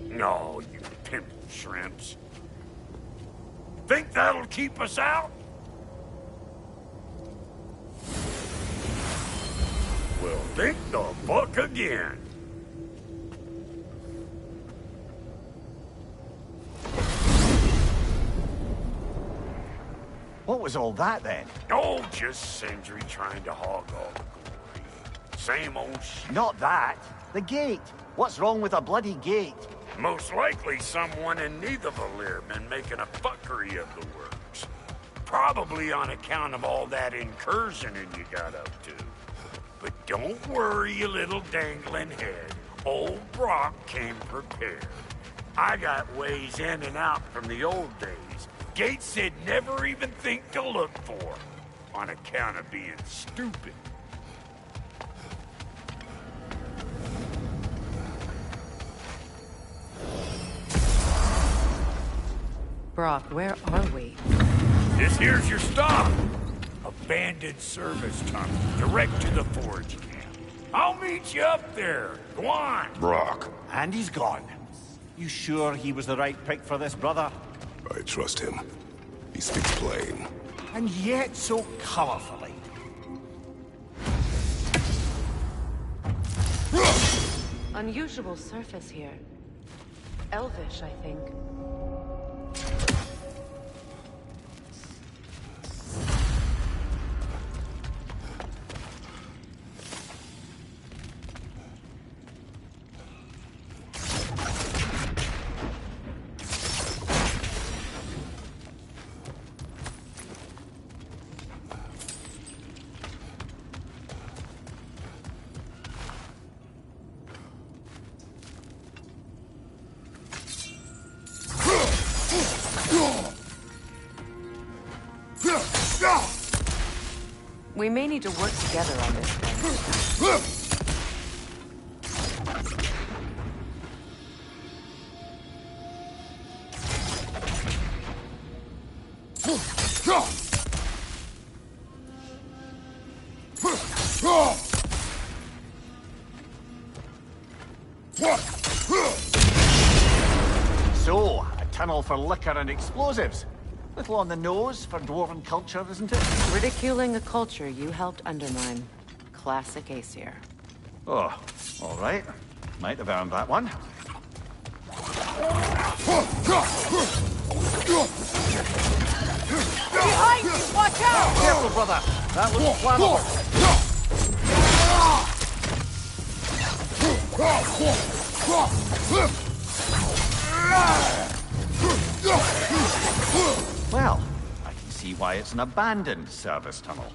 No, you pimple shrimps. Think that'll keep us out? Well, think the fuck again. What was all that then? Oh, just Sindri trying to hog all the glory. Same old shit. Not that. The gate. What's wrong with a bloody gate? Most likely someone in Nidavellir been making a fuckery of the works. Probably on account of all that incursioning you got up to. But don't worry, you little dangling head. Old Brock came prepared. I got ways in and out from the old days. Gates said never even think to look for, on account of being stupid. Brock, where are we? This here's your stop. Abandoned service tunnel, direct to the forge camp. I'll meet you up there. Go on. Brock. And he's gone. You sure he was the right pick for this, brother? I trust him. He speaks plain. And yet so colorfully. Unusual surface here. Elvish, I think. We may need to work together on this one. So, a tunnel for liquor and explosives. Little on the nose for dwarven culture, isn't it? Ridiculing a culture you helped undermine. Classic Aesir. Oh, all right. Might have earned that one. Behind you! Watch out! Careful, brother. That looks flammable. Well, I can see why it's an abandoned service tunnel.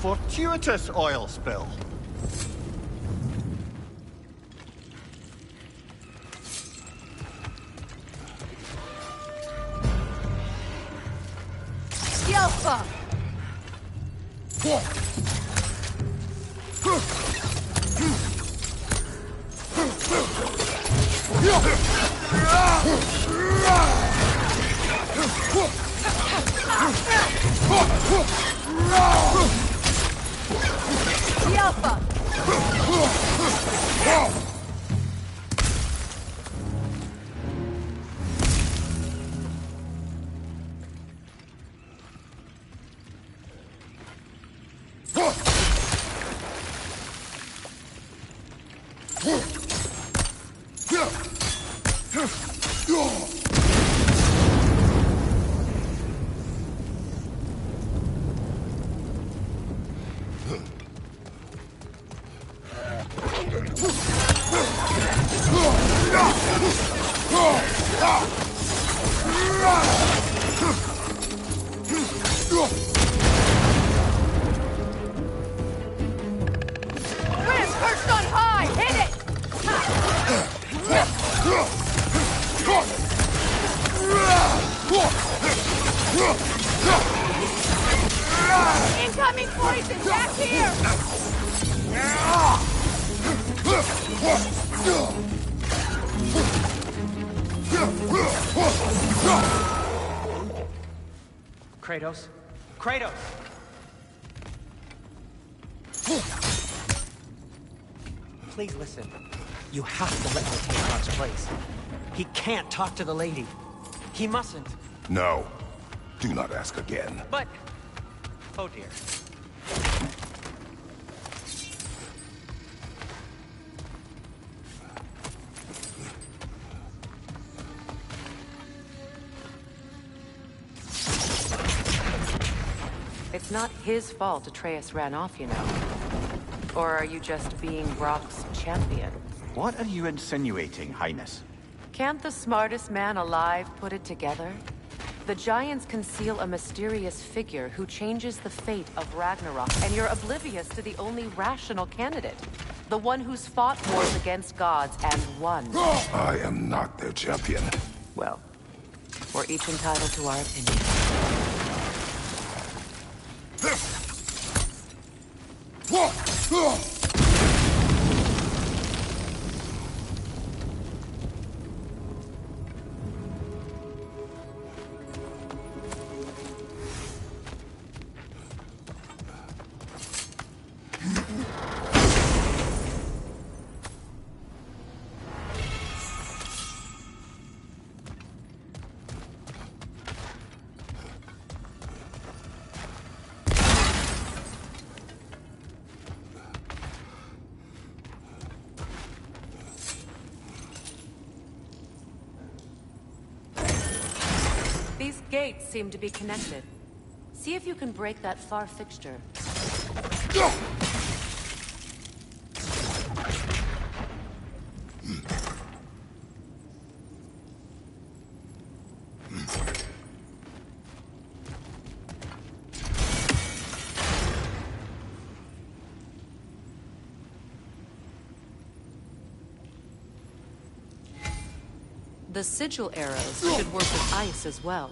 fortuitous oil spill. Yelpa! Yelpa! Riz perched on high! Hit it! Incoming poison! Back here! Kratos? Kratos! Please listen. You have to let me take God's place. He can't talk to the lady. He mustn't. No. Do not ask again. But... Oh dear. It's not his fault Atreus ran off, you know. Or are you just being Brock's champion? What are you insinuating, Highness? Can't the smartest man alive put it together? The Giants conceal a mysterious figure who changes the fate of Ragnarok, and you're oblivious to the only rational candidate. The one who's fought wars against gods and won. I am not their champion. Well, we're each entitled to our opinion. These gates seem to be connected. See if you can break that far fixture. The sigil arrows should work with ice as well.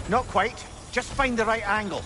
Not quite. Just find the right angle.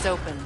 It's open.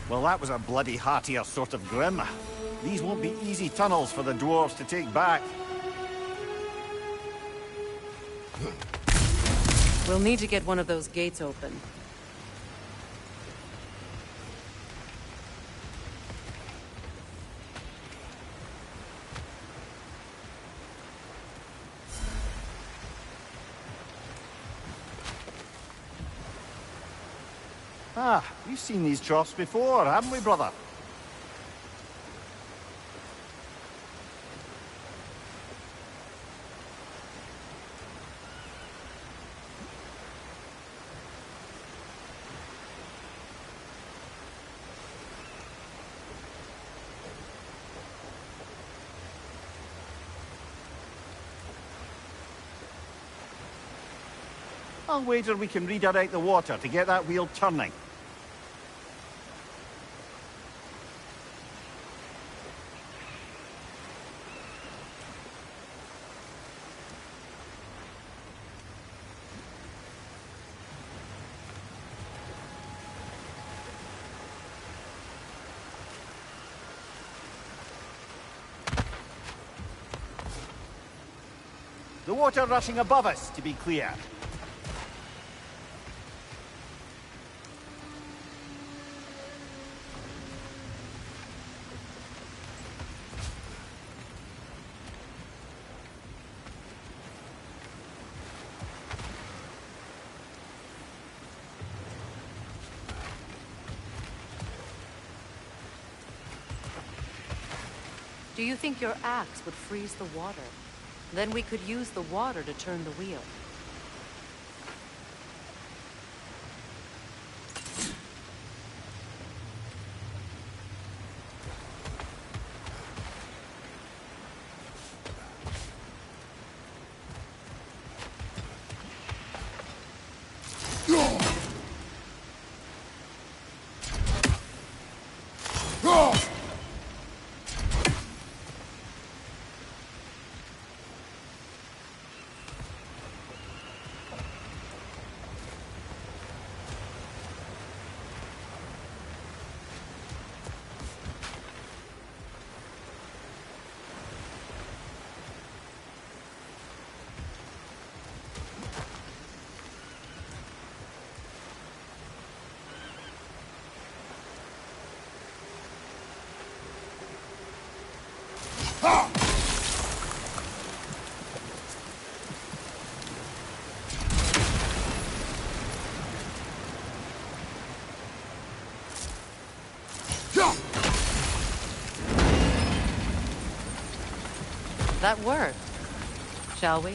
Well, that was a bloody heartier sort of grim. These won't be easy tunnels for the dwarves to take back. We'll need to get one of those gates open. Ah, we've seen these troughs before, haven't we, brother? I'll wager we can redirect the water to get that wheel turning. The water rushing above us, to be clear. Do you think your axe would freeze the water? Then we could use the water to turn the wheel. That worked. Shall we?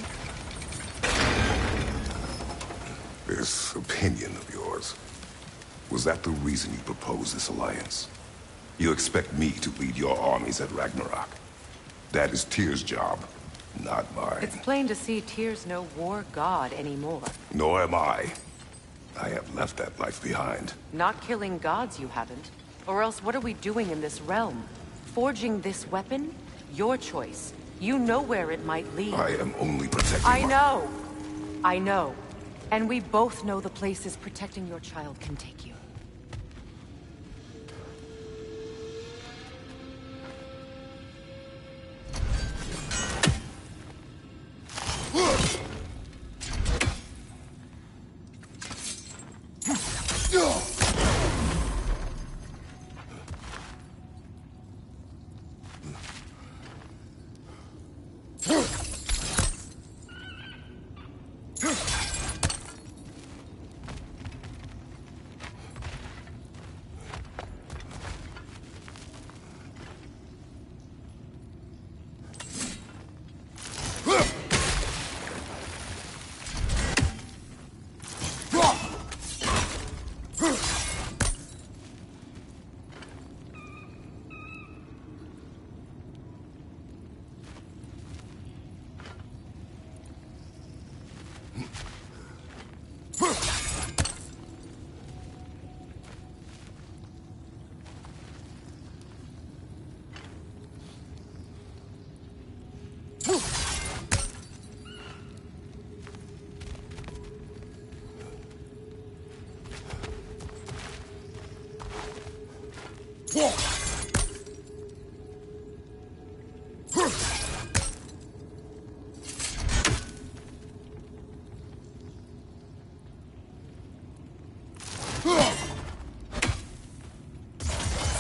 This opinion of yours, was that the reason you proposed this alliance? You expect me to lead your armies at Ragnarok? That is Tyr's job, not mine. It's plain to see Tyr's no war god anymore. Nor am I. I have left that life behind. Not killing gods, you haven't. Or else what are we doing in this realm? Forging this weapon? Your choice. You know where it might lead. I am only protecting I know. I know. And we both know the places protecting your child can take you.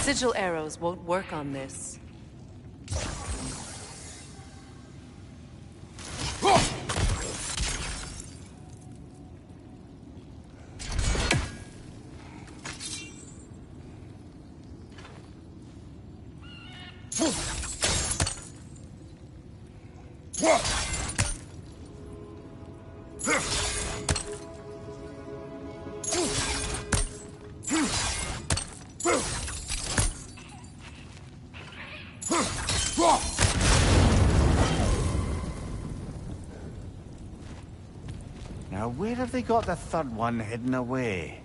Sigil arrows won't work on this. Now, where have they got the third one hidden away?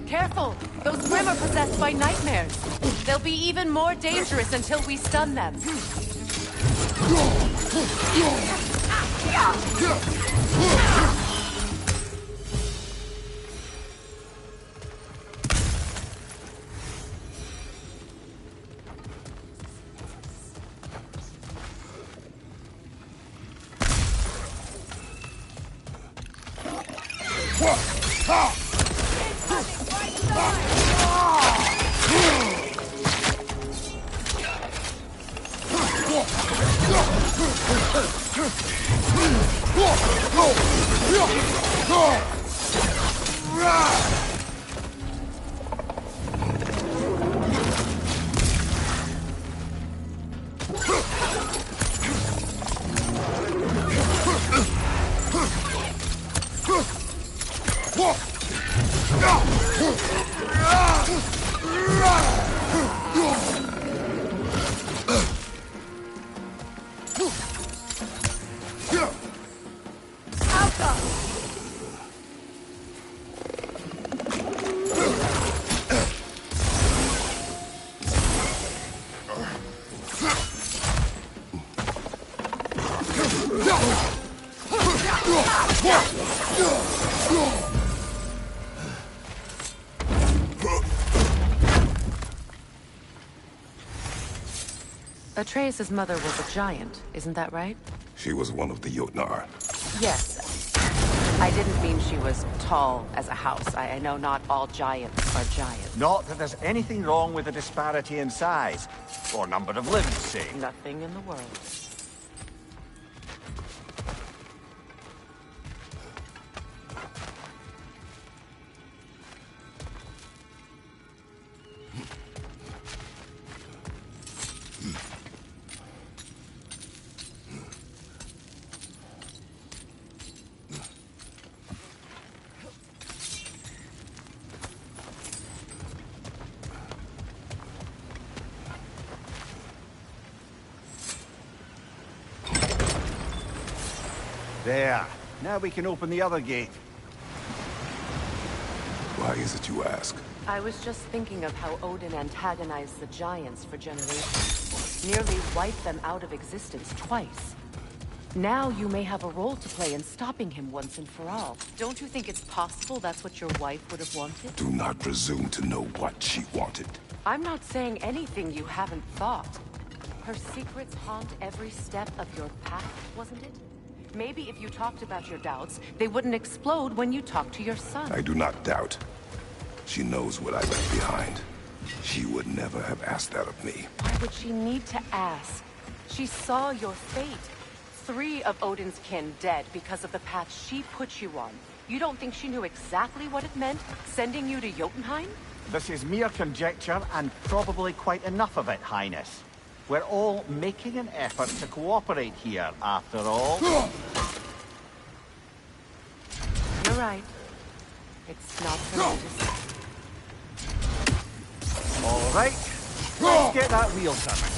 Careful! Those Grim are possessed by nightmares. They'll be even more dangerous until we stun them. Atreus' mother was a giant, isn't that right? She was one of the Jotnar. Yes. I didn't mean she was tall as a house. I know not all giants are giants. Not that there's anything wrong with the disparity in size, or number of limbs, say. Nothing in the world. There. Now we can open the other gate. Why is it you ask? I was just thinking of how Odin antagonized the giants for generations. Nearly wiped them out of existence twice. Now you may have a role to play in stopping him once and for all. Don't you think it's possible that's what your wife would have wanted? Do not presume to know what she wanted. I'm not saying anything you haven't thought. Her secrets haunt every step of your path, wasn't it? Maybe if you talked about your doubts, they wouldn't explode when you talked to your son. I do not doubt. She knows what I left behind. She would never have asked that of me. Why would she need to ask? She saw your fate. 3 of Odin's kin dead because of the path she put you on. You don't think she knew exactly what it meant, sending you to Jotunheim? This is mere conjecture, and probably quite enough of it, Highness. We're all making an effort to cooperate here, after all. You're right. It's not for me to say. All right, let's get that wheel turning.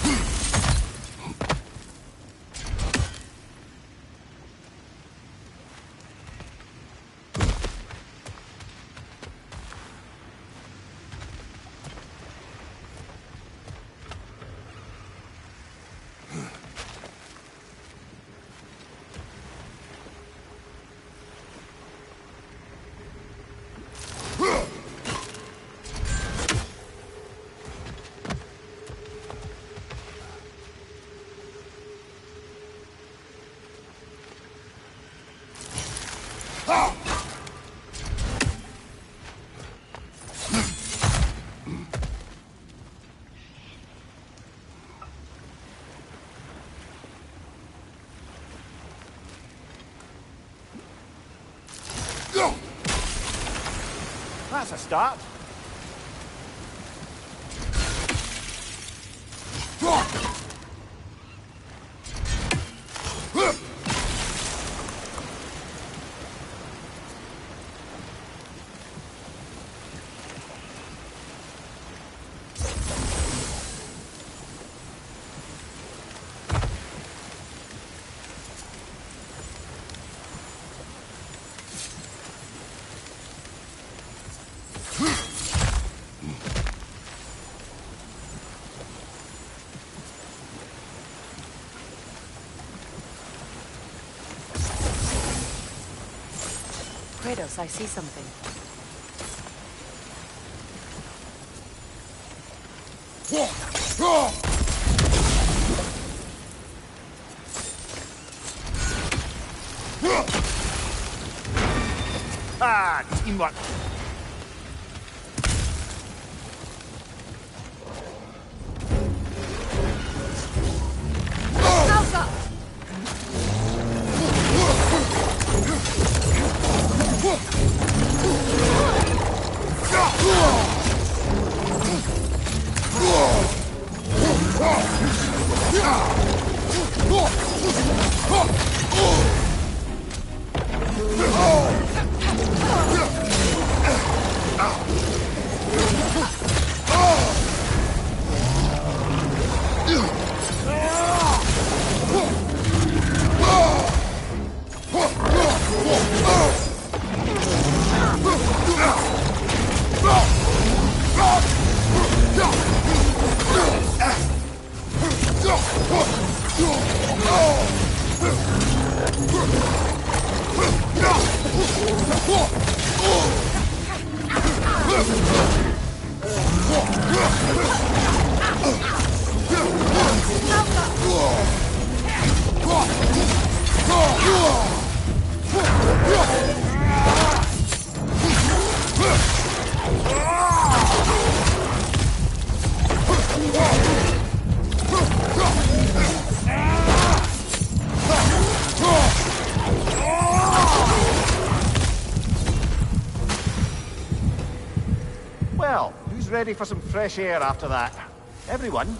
That's a start. Kratos, I see something. Ah, teamwork. Well, who's ready for some fresh air after that? Everyone?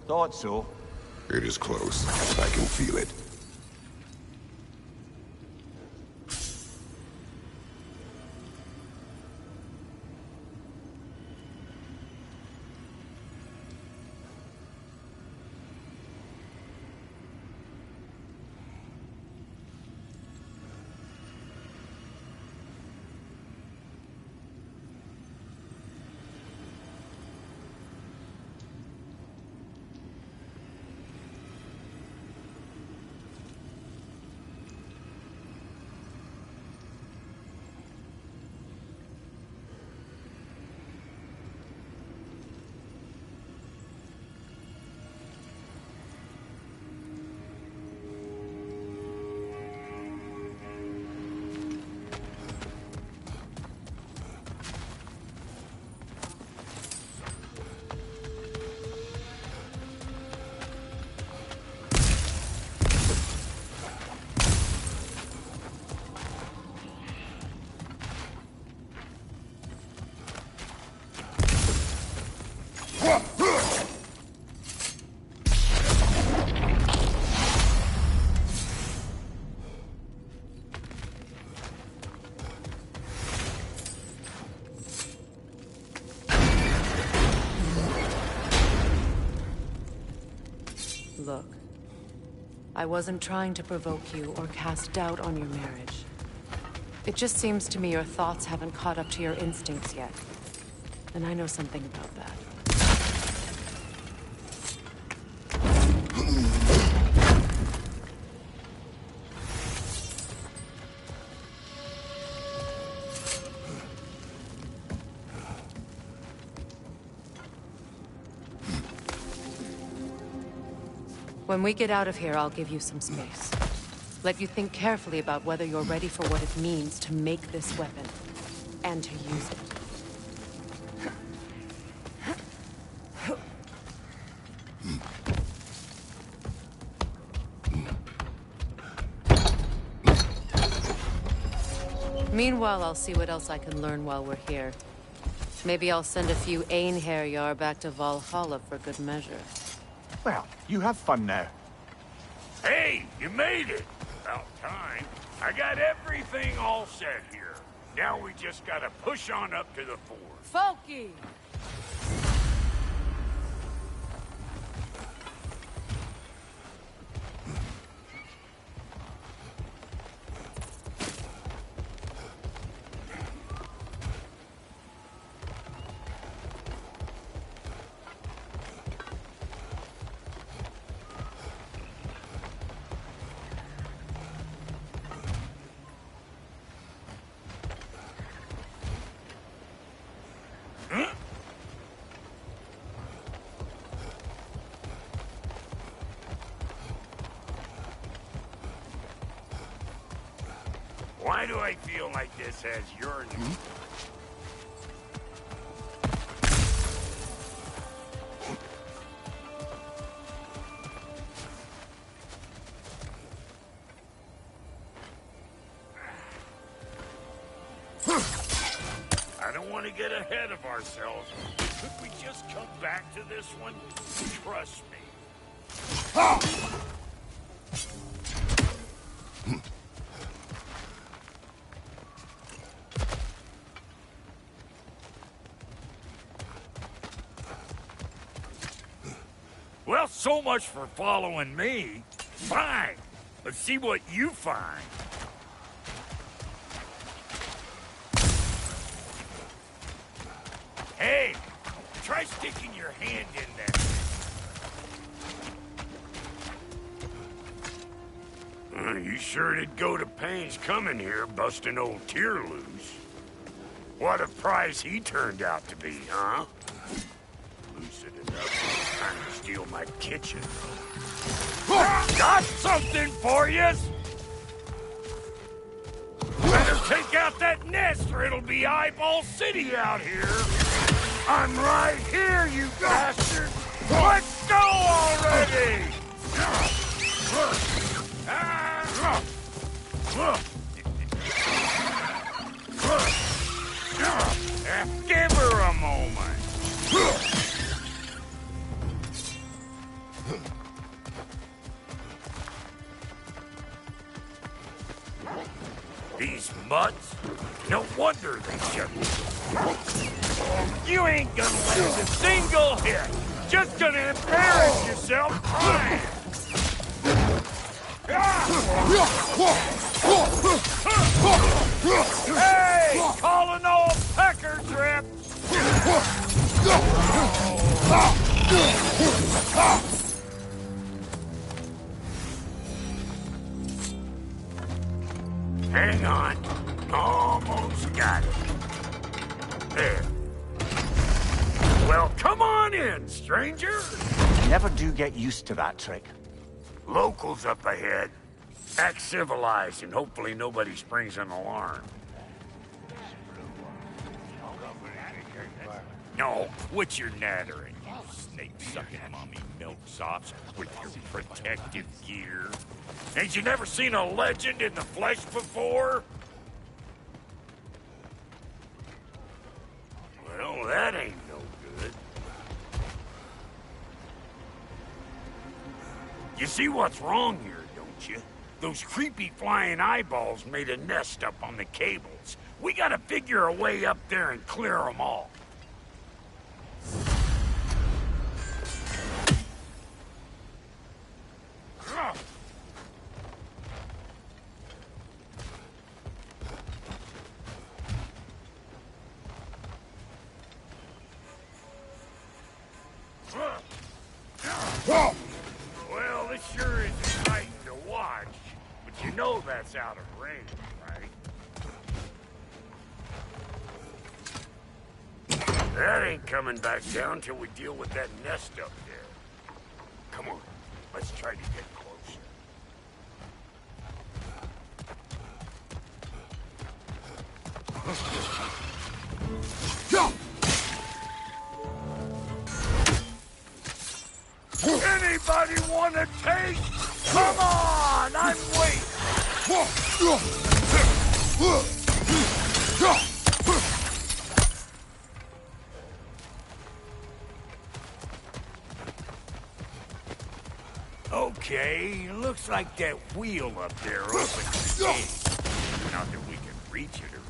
Thought so. It is close. I can feel it. Look, I wasn't trying to provoke you or cast doubt on your marriage. It just seems to me your thoughts haven't caught up to your instincts yet. And I know something about that. When we get out of here, I'll give you some space. Let you think carefully about whether you're ready for what it means to make this weapon, and to use it. Meanwhile, I'll see what else I can learn while we're here. Maybe I'll send a few Einherjar back to Valhalla for good measure. Well, you have fun now. Hey, you made it! About time. I got everything all set here. Now we just gotta push on up to the fort. Folky! Why do I feel like this has your name? I don't want to get ahead of ourselves. Could we just come back to this one? Trust me. Well, so much for following me. Fine. Let's see what you find. Hey, try sticking your hand in there. You sure did go to pains coming here, busting old Tyr loose. What a prize he turned out to be, huh? Lucid enough, trying to steal my kitchen. Got something for you! Better take out that nest or it'll be Eyeball City out here. I'm right here, you bastard! Let's go already! Give her a moment. These mutts? No wonder they shut me. You ain't gonna land a single hit. Just gonna embarrass yourself crying. Hey! Calling all pecker trip! Hang on. Almost got it. There. Well, come on in, stranger. Never do get used to that trick. Locals up ahead. Act civilized and hopefully nobody springs an alarm. No, quit your nattering, you snake-sucking mummy milksops with your protective gear. Ain't you never seen a legend in the flesh before? Well, that ain't no good. You see what's wrong here, don't you? Those creepy flying eyeballs made a nest up on the cables. We gotta figure a way up there and clear them all. it's out of range, right? That ain't coming back down till we deal with that nest up there. Come on, let's try to get closer. Anybody want a taste? Come on, I'm waiting. Okay, looks like that wheel up there opens the gate. Not that we can reach it or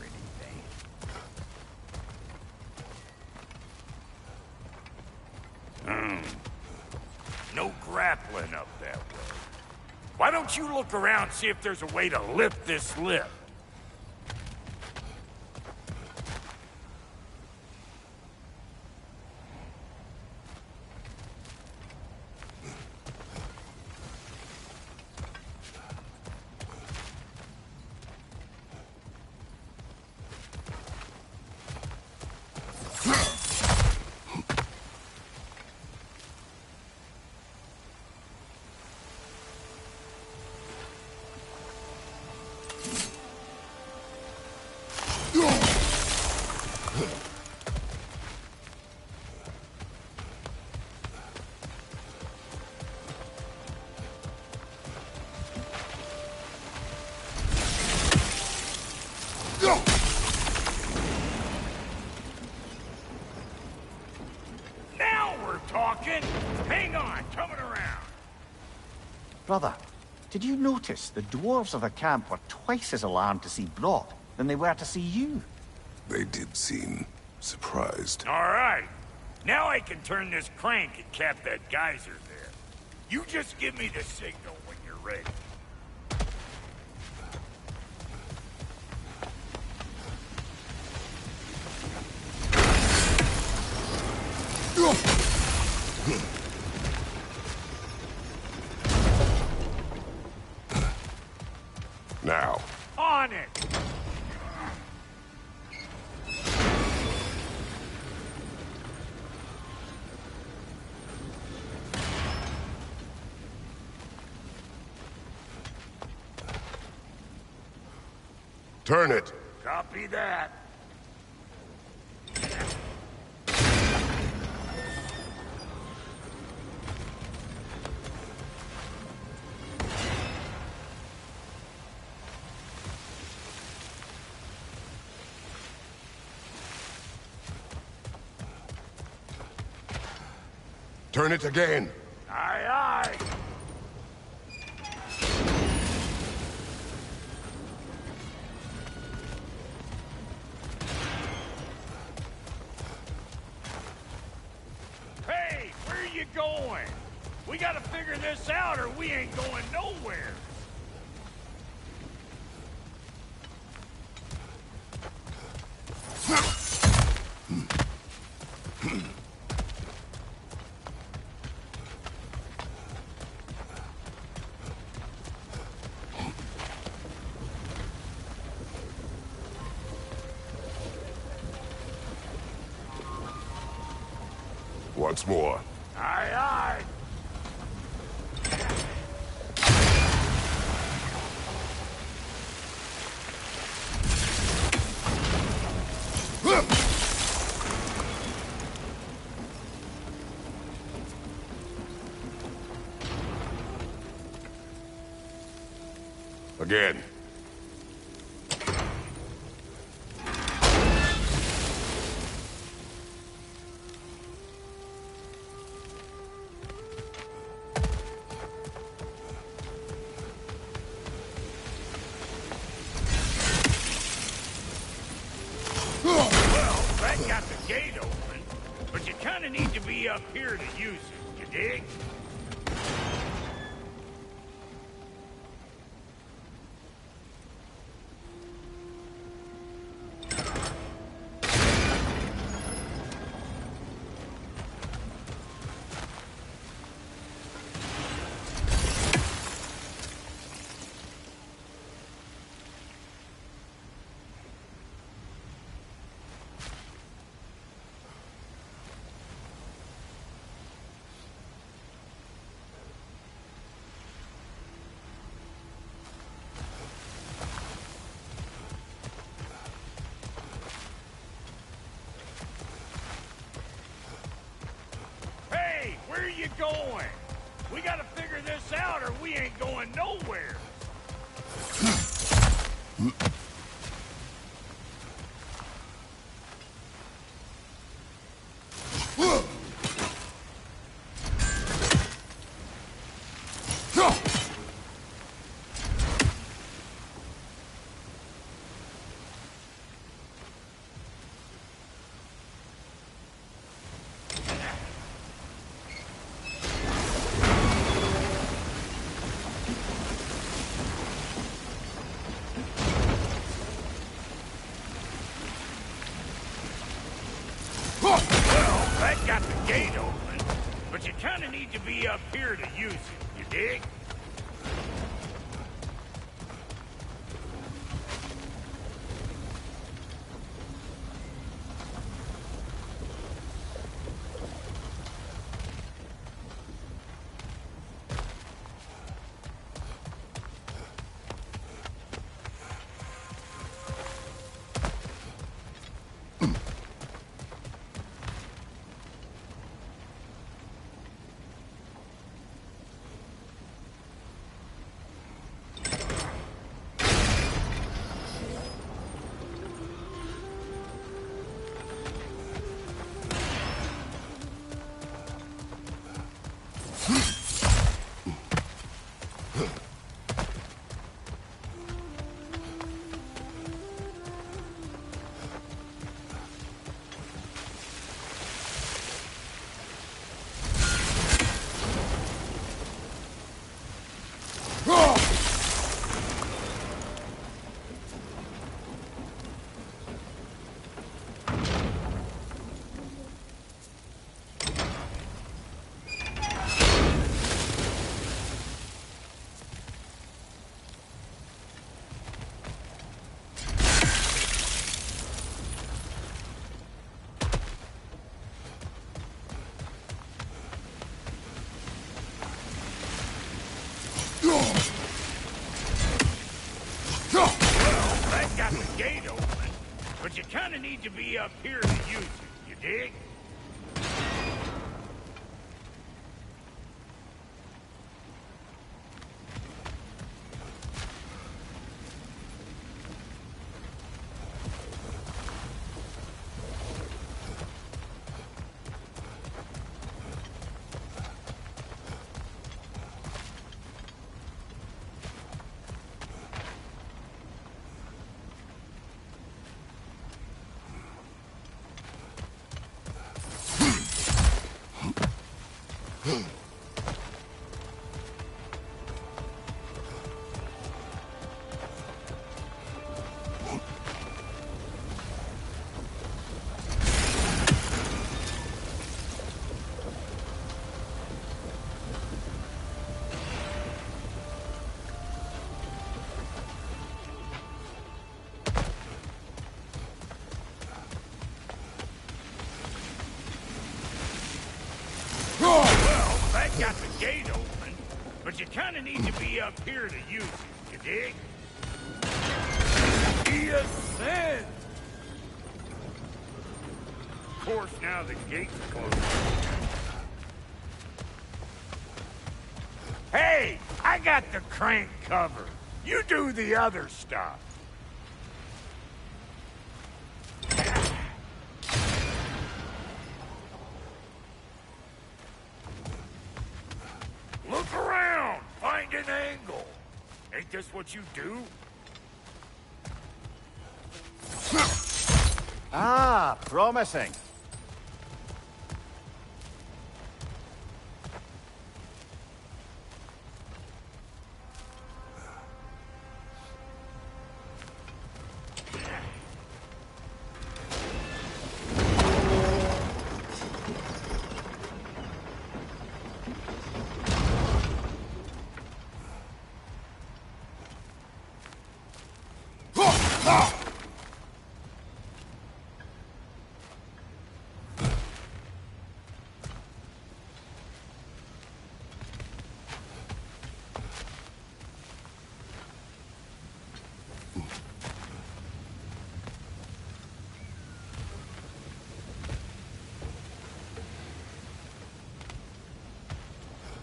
anything. No grappling up that way. Why don't you look around, see if there's a way to lift this lift? Now we're talking! Hang on, coming around. Brother, did you notice the dwarves of the camp were twice as alarmed to see Brok than they were to see you? They did seem surprised. All right. Now I can turn this crank and cap that geyser there. You just give me the signal when you're ready. Now. On it! Turn it. Copy that. Turn it again. Aye, aye. Hey, where are you going? We gotta figure this out or we ain't going nowhere. Once more. Aye, aye. Again. That got the gate open, but you kind of need to be up here to use it, you dig? going? We gotta figure this out or we ain't going nowhere. That got the gate open, but you kind of need to be up here to use it, you dig? But you kind of need to be up here to use it, you dig? Got the gate open, but you kind of need to be up here to use it, you dig? He ascends! Of course, now the gate's closed. Hey, I got the crank covered. You do the other stuff. Look around! Find an angle! Ain't this what you do? Ah, promising.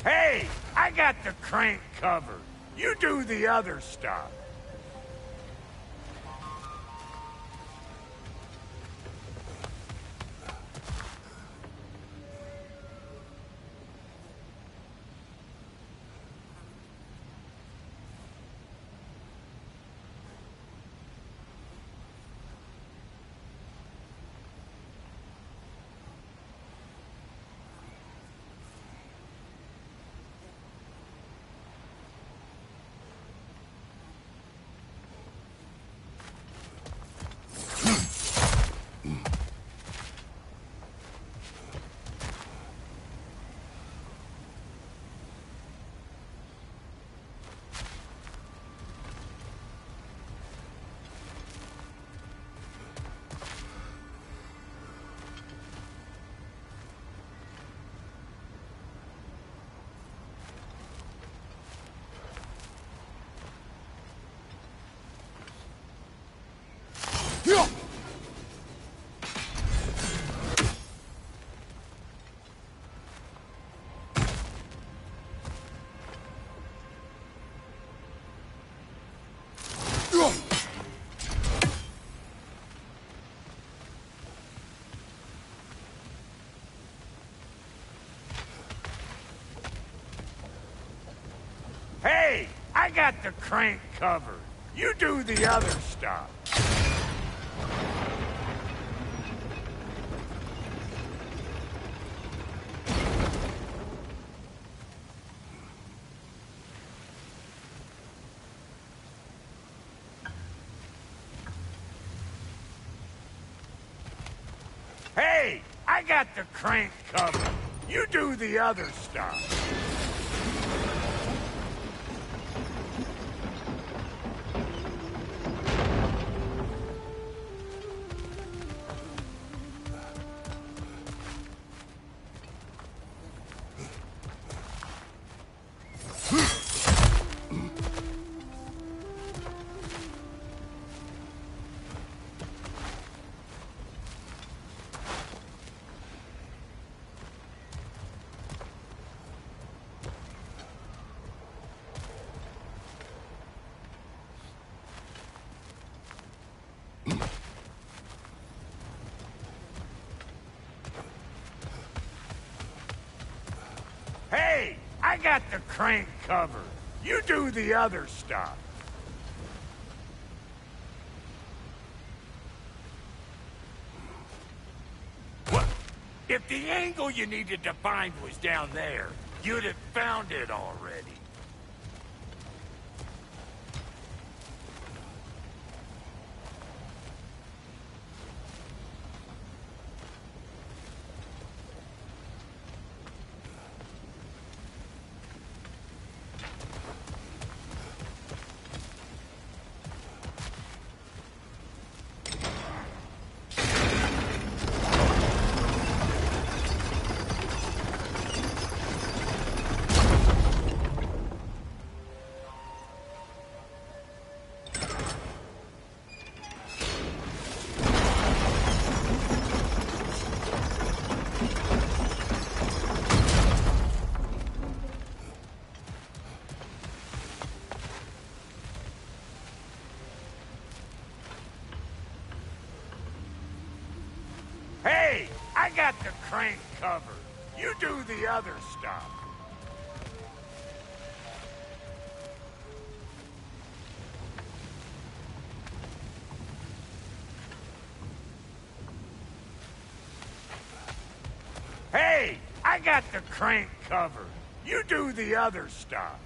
Hey, I got the crank covered. You do the other stuff. Hey, I got the crank covered. You do the other stuff. Hey, I got the crank covered. You do the other stuff. Hey, I got the crank covered. You do the other stuff. What? If the angle you needed to find was down there, you'd have found it already. Hey, I got the crank covered. You do the other stuff. Hey, I got the crank covered. You do the other stuff.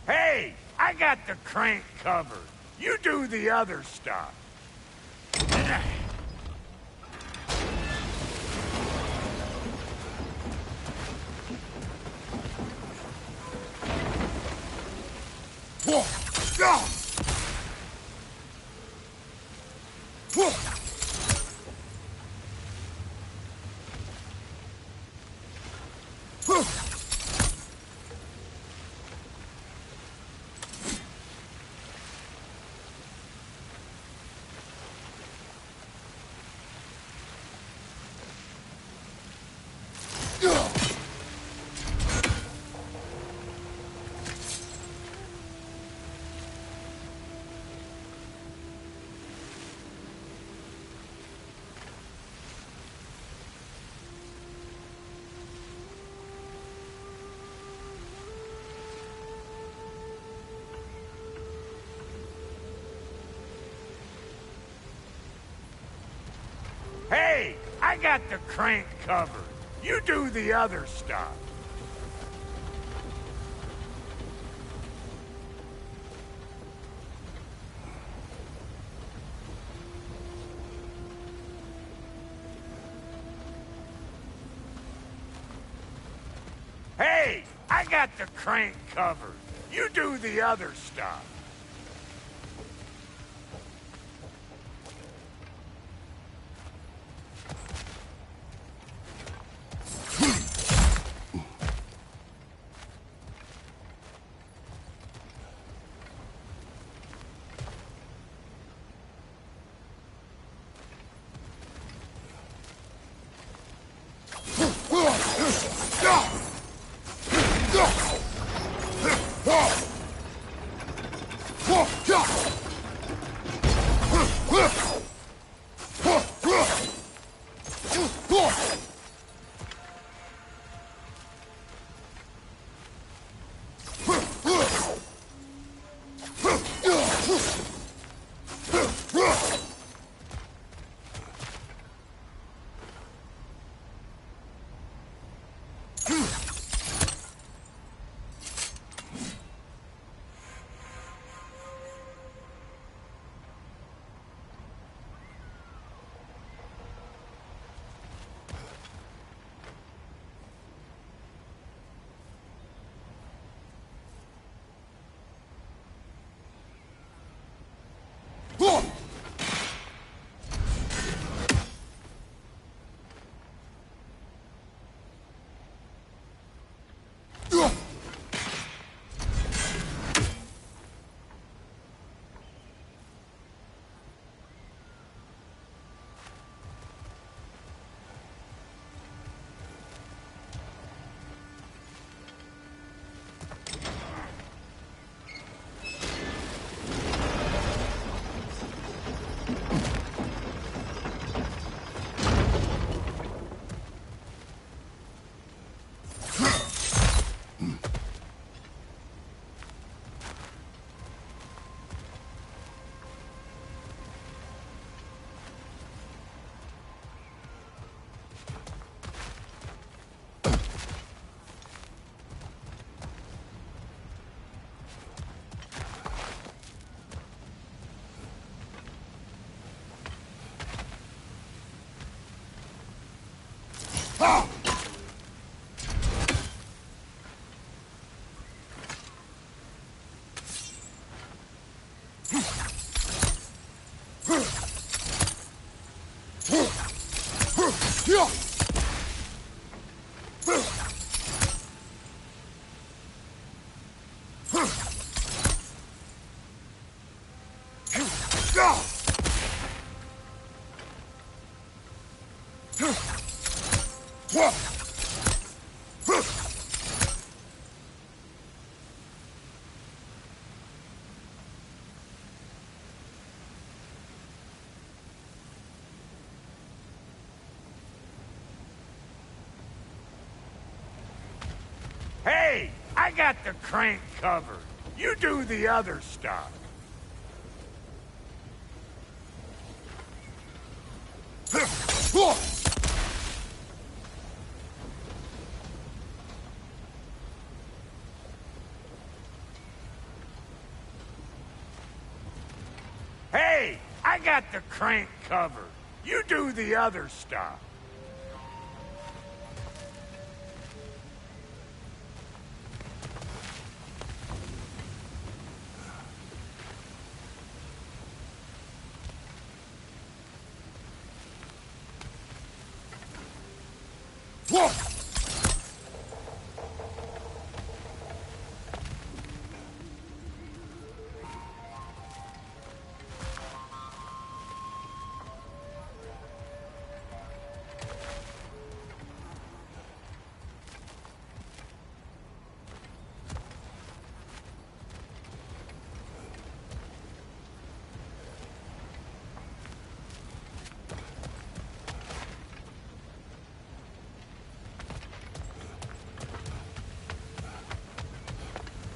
Hey, I got the crank covered. You do the other stuff. Hey, I got the crank covered. You do the other stuff. Hey, I got the crank covered. You do the other stuff. Hey, I got the crank covered. You do the other stuff. Hey, I got the crank covered. You do the other stuff.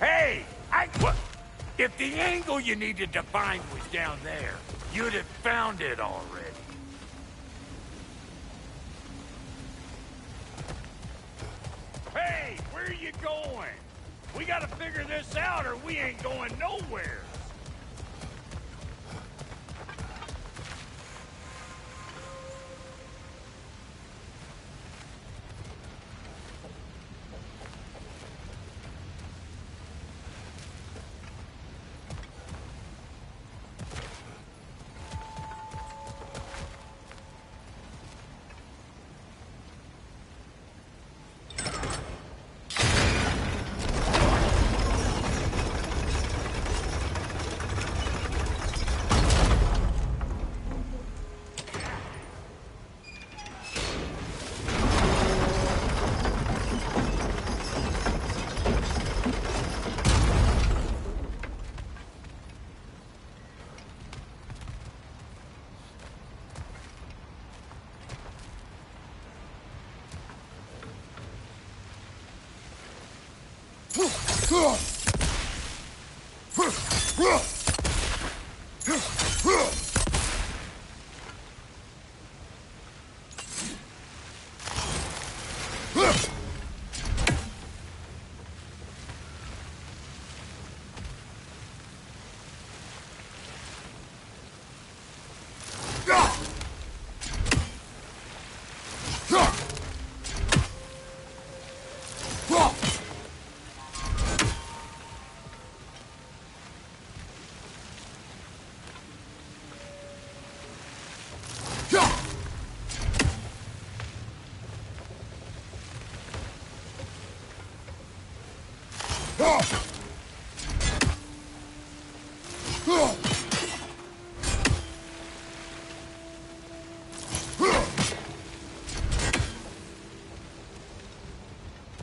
Hey, what? If the angle you needed to find was down there, you'd have found it already. Hey, where are you going? We gotta figure this out or we ain't going nowhere.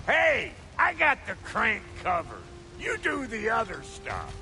Hey, I got the crank covered. You do the other stuff.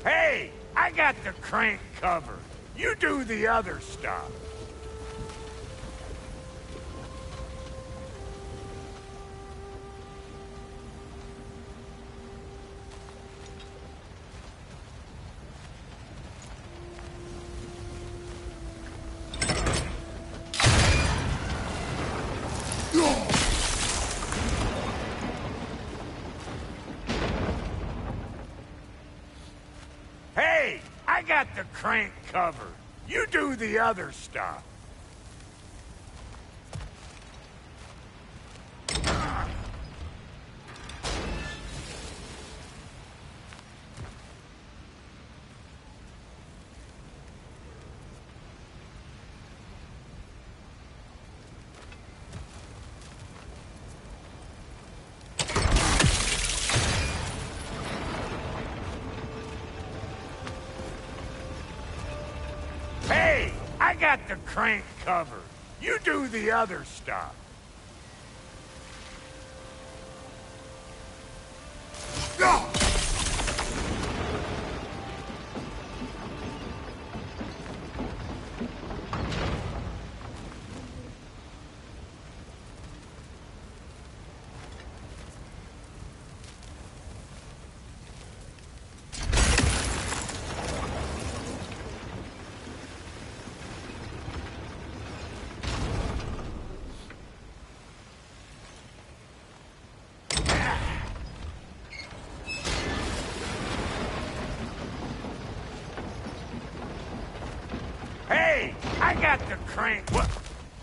Hey, I got the crank covered. You do the other stuff. Hey, I got the crank covered. You do the other stuff. Hey, I got the crank covered. You do the other stuff. Hey, I got the crank. What?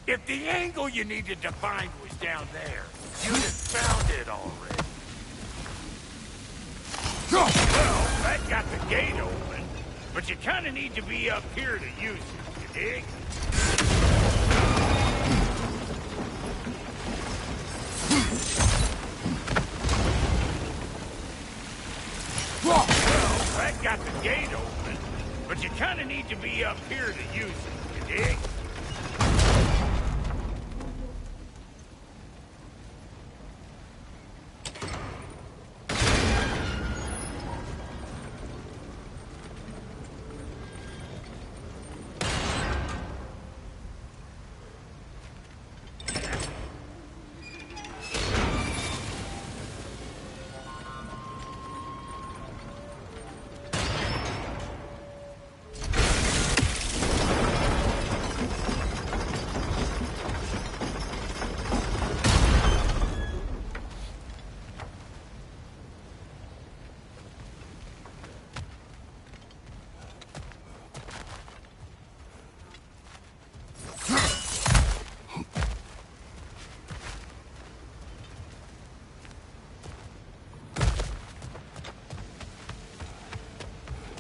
If the angle you needed to find was down there, you'd have found it already. Well, that got the gate open, but you kind of need to be up here to use it, you dig? Well, that got the gate open, but you kind of need to be up here to use it, you dig?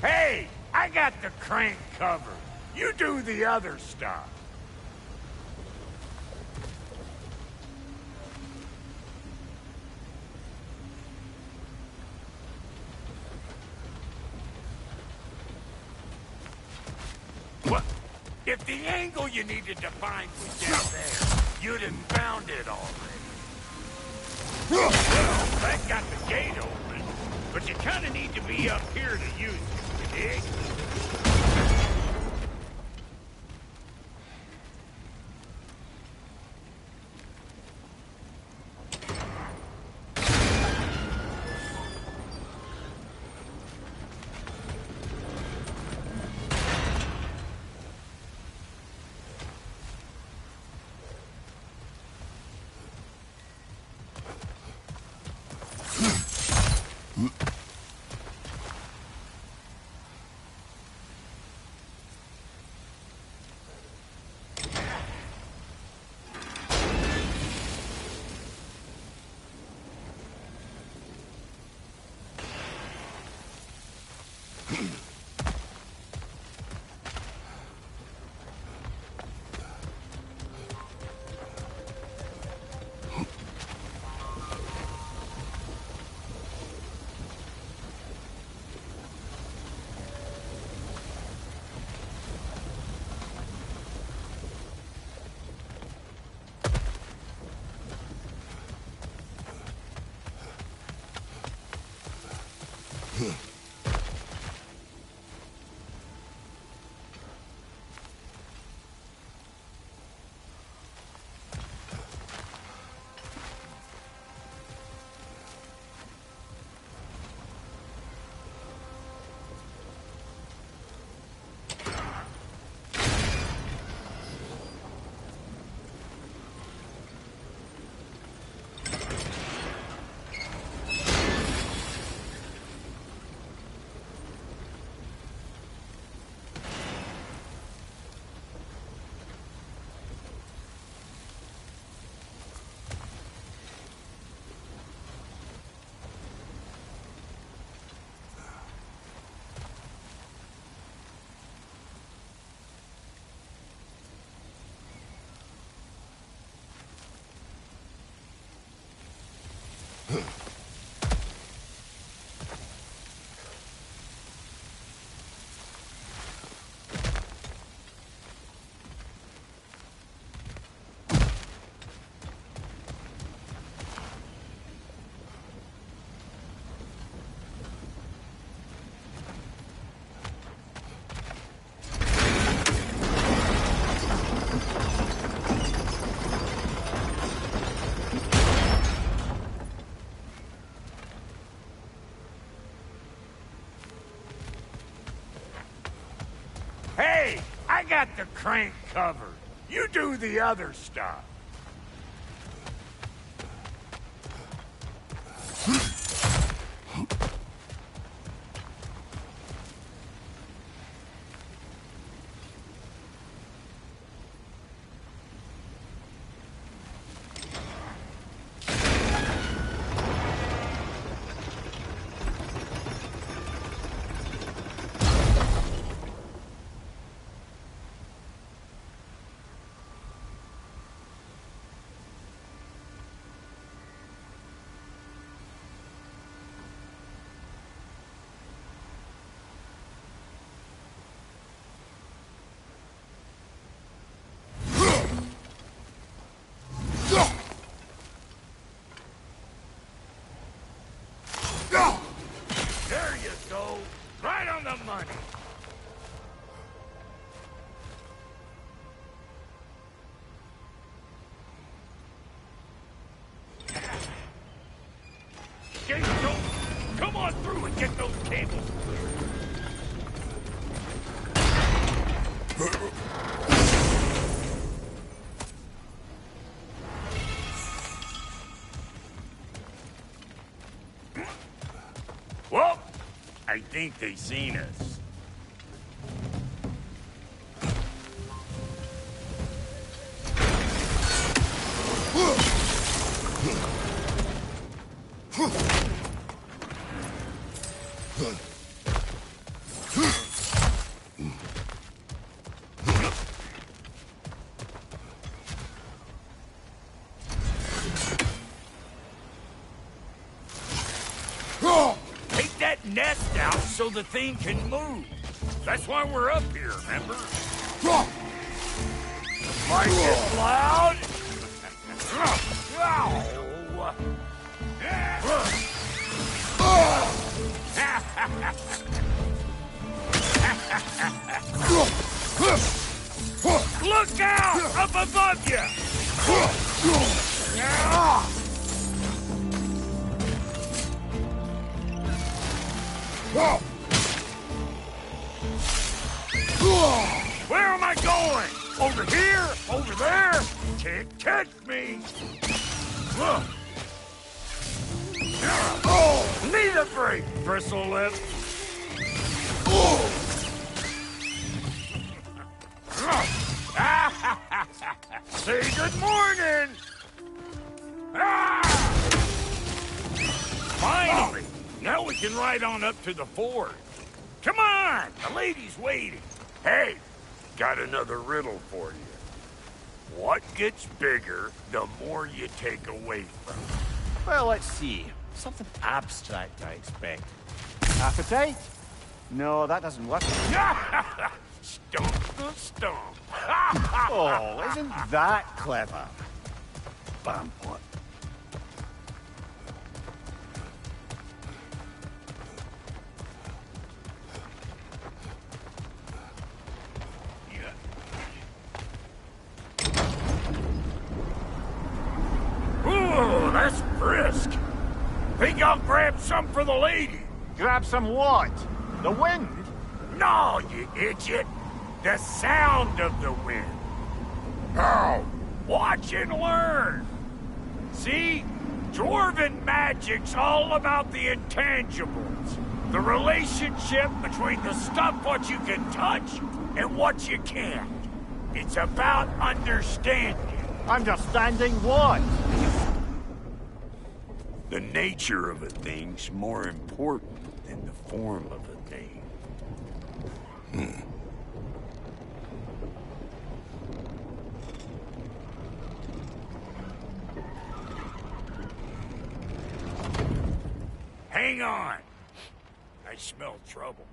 Hey, I got the crank covered. You do the other stuff. If the angle you needed to find was down there, you'd have found it already. Well, that got the gate open, but you kind of need to be up here to use it, you dig? Hey, I got the crank covered. You do the other stuff. There you go. Right on the money. Gates open. Come on through and get those cables Well, I think they seen us. Take that nest out so the thing can move. That's why we're up here, remember? Like it loud? Look out! Up above you! Where am I going? Over here? Over there? Can't catch me! Need a break, bristle lip! Say good morning! Finally! Now we can ride on up to the fort. Come on! The lady's waiting. Hey, got another riddle for you. What gets bigger the more you take away from it? Well, let's see. Something abstract, I expect. Appetite? No, that doesn't work. Stomp the stomp. Oh, isn't that clever? Bam pot. Ooh, that's brisk. Think I'll grab some for the lady. Grab some what? The wind? No, you idiot. The sound of the wind. Now, watch and learn. See? Dwarven magic's all about the intangibles. The relationship between the stuff what you can touch and what you can't. It's about understanding. Understanding what? The nature of a thing's more important than the form of a thing. Hang on. I smell trouble.